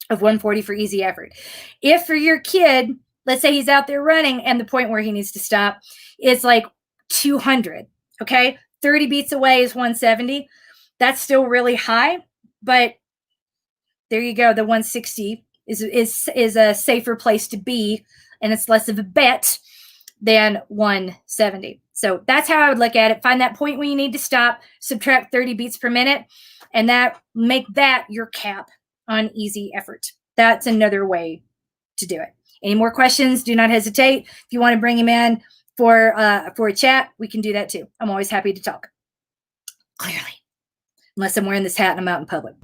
of 140 for easy effort. If for your kid, let's say he's out there running and the point where he needs to stop is like 200, okay? 30 beats away is 170. That's still really high, but there you go. The 160 is a safer place to be, and it's less of a bet than 170. So that's how I would look at it. Find that point where you need to stop, subtract 30 beats per minute, and make that your cap on easy effort. That's another way to do it. Any more questions? Do not hesitate. If you want to bring him in for a chat, we can do that too. I'm always happy to talk. Clearly, unless I'm wearing this hat and I'm out in public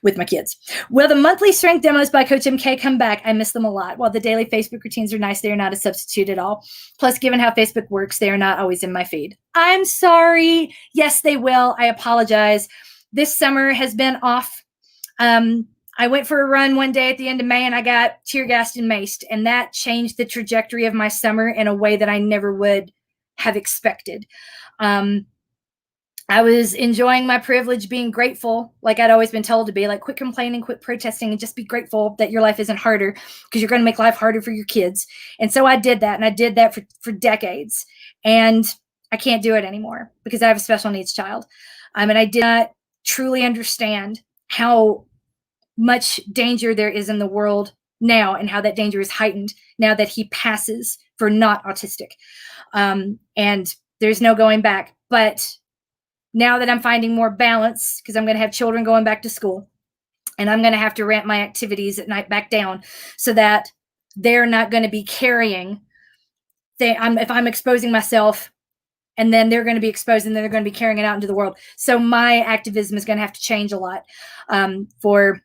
with my kids. Will the monthly strength demos by Coach MK come back? I miss them a lot. While the daily Facebook routines are nice, they are not a substitute at all. Plus, given how Facebook works, they are not always in my feed. I'm sorry. Yes, they will. I apologize. This summer has been off. I went for a run one day at the end of May and I got tear gassed and maced, and that changed the trajectory of my summer in a way that I never would have expected. I was enjoying my privilege, being grateful, like I'd always been told to be, like quit complaining, quit protesting, and just be grateful that your life isn't harder, because you're going to make life harder for your kids. And so I did that, and I did that for decades. And I can't do it anymore because I have a special needs child. And I did not truly understand how much danger there is in the world now, and how that danger is heightened now that he passes for not autistic. And there's no going back. But now that I'm finding more balance, because I'm going to have children going back to school, and I'm going to have to ramp my activities at night back down so that they're not going to be carrying. If I'm exposing myself, and then they're going to be exposed, and then they're going to be carrying it out into the world. So my activism is going to have to change a lot for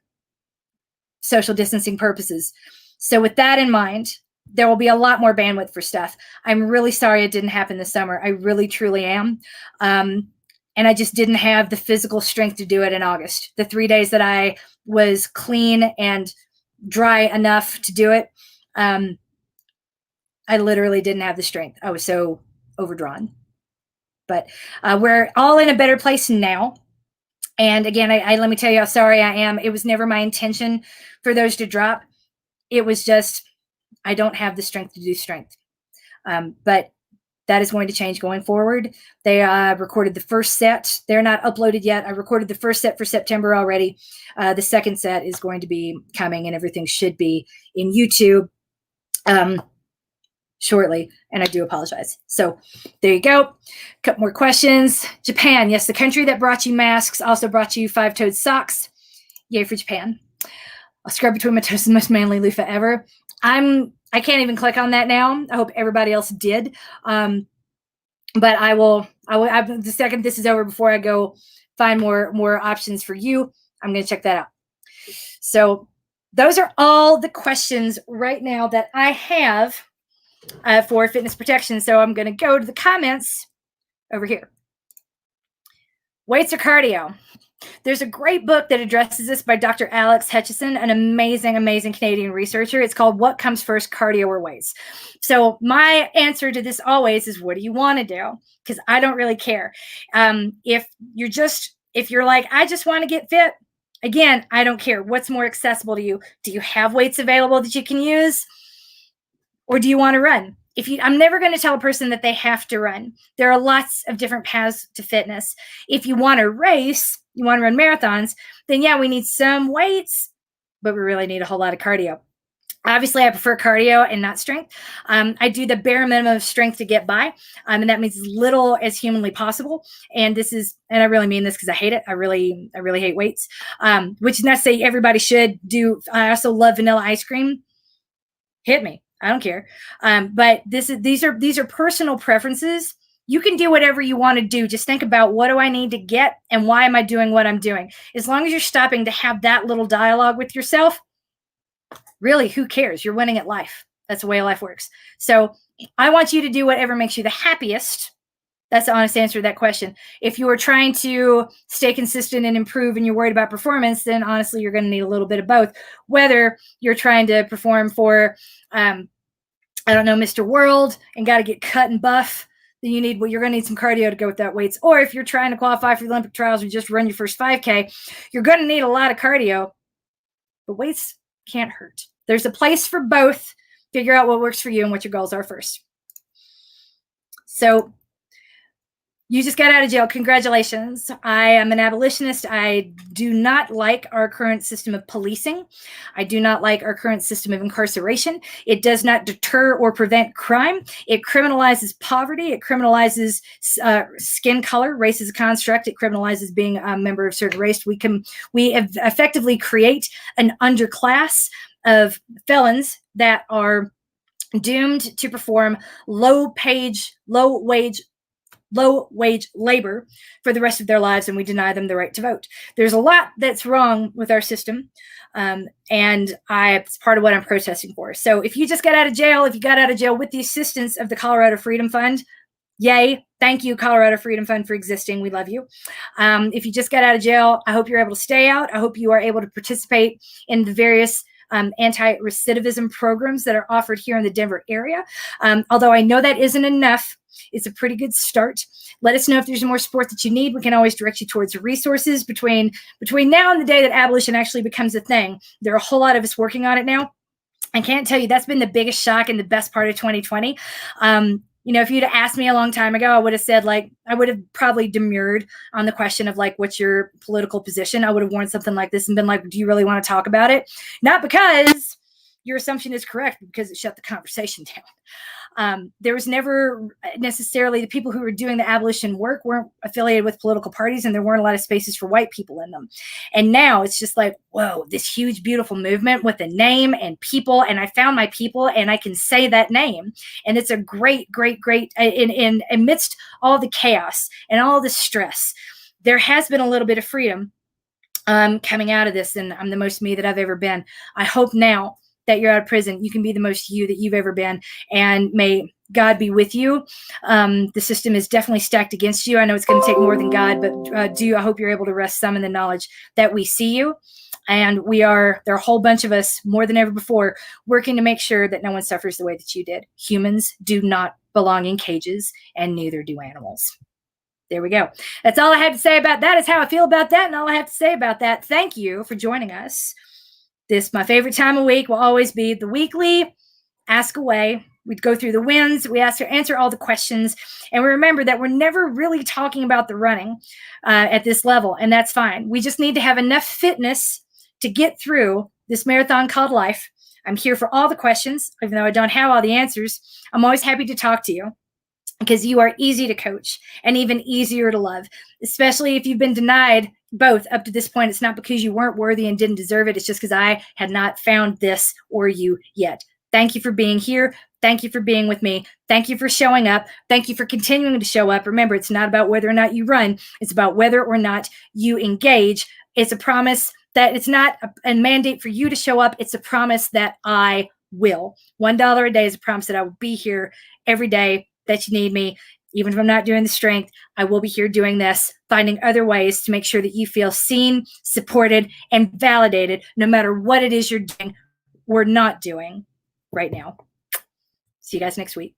social distancing purposes. So with that in mind, there will be a lot more bandwidth for stuff. I'm really sorry it didn't happen this summer. I really, truly am. And I just didn't have the physical strength to do it in August. The 3 days that I was clean and dry enough to do it, I literally didn't have the strength. I was so overdrawn. But we're all in a better place now. And again, I let me tell you how sorry I am. It was never my intention for those to drop. It was just, I don't have the strength to do strength. But that is going to change going forward. They recorded the first set. They're not uploaded yet. I recorded the first set for September already. The second set is going to be coming, and everything should be in YouTube. shortly, and I do apologize. So there you go. A couple more questions. Japan, yes, the country that brought you masks also brought you 5-toed socks. Yay for Japan. I'll scrub between my toes, the most manly loofah ever. I can't even click on that now. I hope everybody else did. But I will the second this is over, before I go find more options for you, I'm going to check that out. So those are all the questions right now that I have for fitness protection. So I'm going to go to the comments over here. Weights or cardio? There's a great book that addresses this by Dr. Alex Hutchison, an amazing, amazing Canadian researcher. It's called What Comes First, Cardio or Weights? So my answer to this always is, what do you want to do? Because I don't really care. If you're like, I just want to get fit, again, I don't care. What's more accessible to you? Do you have weights available that you can use? Or do you want to run? I'm never going to tell a person that they have to run. There are lots of different paths to fitness. If you want to race, you want to run marathons, then yeah, we need some weights, but we really need a whole lot of cardio. Obviously, I prefer cardio and not strength. I do the bare minimum of strength to get by, and that means as little as humanly possible. And I really mean this because I hate it. I really hate weights, which is not to say everybody should do. I also love vanilla ice cream. Hit me. I don't care. But these are personal preferences. You can do whatever you want to do. Just think about, what do I need to get and why am I doing what I'm doing? As long as you're stopping to have that little dialogue with yourself, really, who cares? You're winning at life. That's the way life works. So I want you to do whatever makes you the happiest. That's the honest answer to that question. If you are trying to stay consistent and improve and you're worried about performance, then honestly, you're going to need a little bit of both. Whether you're trying to perform for, I don't know, Mr. World and got to get cut and buff, then you're going to need some cardio to go with that weights. Or if you're trying to qualify for the Olympic trials or just run your first 5K, you're going to need a lot of cardio, but weights can't hurt. There's a place for both. Figure out what works for you and what your goals are first. So you just got out of jail. Congratulations. I am an abolitionist. I do not like our current system of policing. I do not like our current system of incarceration. It does not deter or prevent crime. It criminalizes poverty. It criminalizes skin color. Race is a construct. It criminalizes being a member of a certain race. We effectively create an underclass of felons that are doomed to perform low wage labor for the rest of their lives, and we deny them the right to vote. There's a lot that's wrong with our system, and it's part of what I'm protesting for. So if you just got out of jail, if you got out of jail with the assistance of the Colorado Freedom Fund, yay. Thank you, Colorado Freedom Fund, for existing. We love you. If you just got out of jail, I hope you're able to stay out. I hope you are able to participate in the various anti-recidivism programs that are offered here in the Denver area. Although I know that isn't enough, it's a pretty good start. Let us know if there's more support that you need. We can always direct you towards resources between now and the day that abolition actually becomes a thing. There are a whole lot of us working on it now. I can't tell you, that's been the biggest shock and the best part of 2020. If you'd asked me a long time ago, I would have said, I would have probably demurred on the question of what's your political position. I would have worn something like this and been like, do you really want to talk about it? Not because your assumption is correct, because it shut the conversation down. There was never necessarily, the people who were doing the abolition work weren't affiliated with political parties, and there weren't a lot of spaces for white people in them. And now it's just whoa, this huge, beautiful movement with a name and people. And I found my people, and I can say that name. And it's a great, great, great, in amidst all the chaos and all the stress, there has been a little bit of freedom coming out of this. And I'm the most me that I've ever been. I hope now that you're out of prison, you can be the most you that you've ever been, and may God be with you. The system is definitely stacked against you. I know it's going to take more than God, but I hope you're able to rest some in the knowledge that we see you, and there are a whole bunch of us more than ever before working to make sure that no one suffers the way that you did. Humans do not belong in cages, and neither do animals. There we go. That's all I had to say about that. Is how I feel about that, and all I have to say about that. Thank you for joining us. My favorite time of week will always be the weekly Ask Away. We'd go through the wins. We answer all the questions. And we remember that we're never really talking about the running at this level. And that's fine. We just need to have enough fitness to get through this marathon called life. I'm here for all the questions. Even though I don't have all the answers, I'm always happy to talk to you, because you are easy to coach and even easier to love, especially if you've been denied both up to this point. It's not because you weren't worthy and didn't deserve it. It's just because I had not found this or you yet. Thank you for being here. Thank you for being with me. Thank you for showing up. Thank you for continuing to show up. Remember, it's not about whether or not you run. It's about whether or not you engage. It's a promise that it's not a mandate for you to show up. It's a promise that I will. $1 a day is a promise that I will be here every day that you need me. Even if I'm not doing the strength, I will be here doing this, finding other ways to make sure that you feel seen, supported, and validated, no matter what it is you're doing or not doing right now. See you guys next week.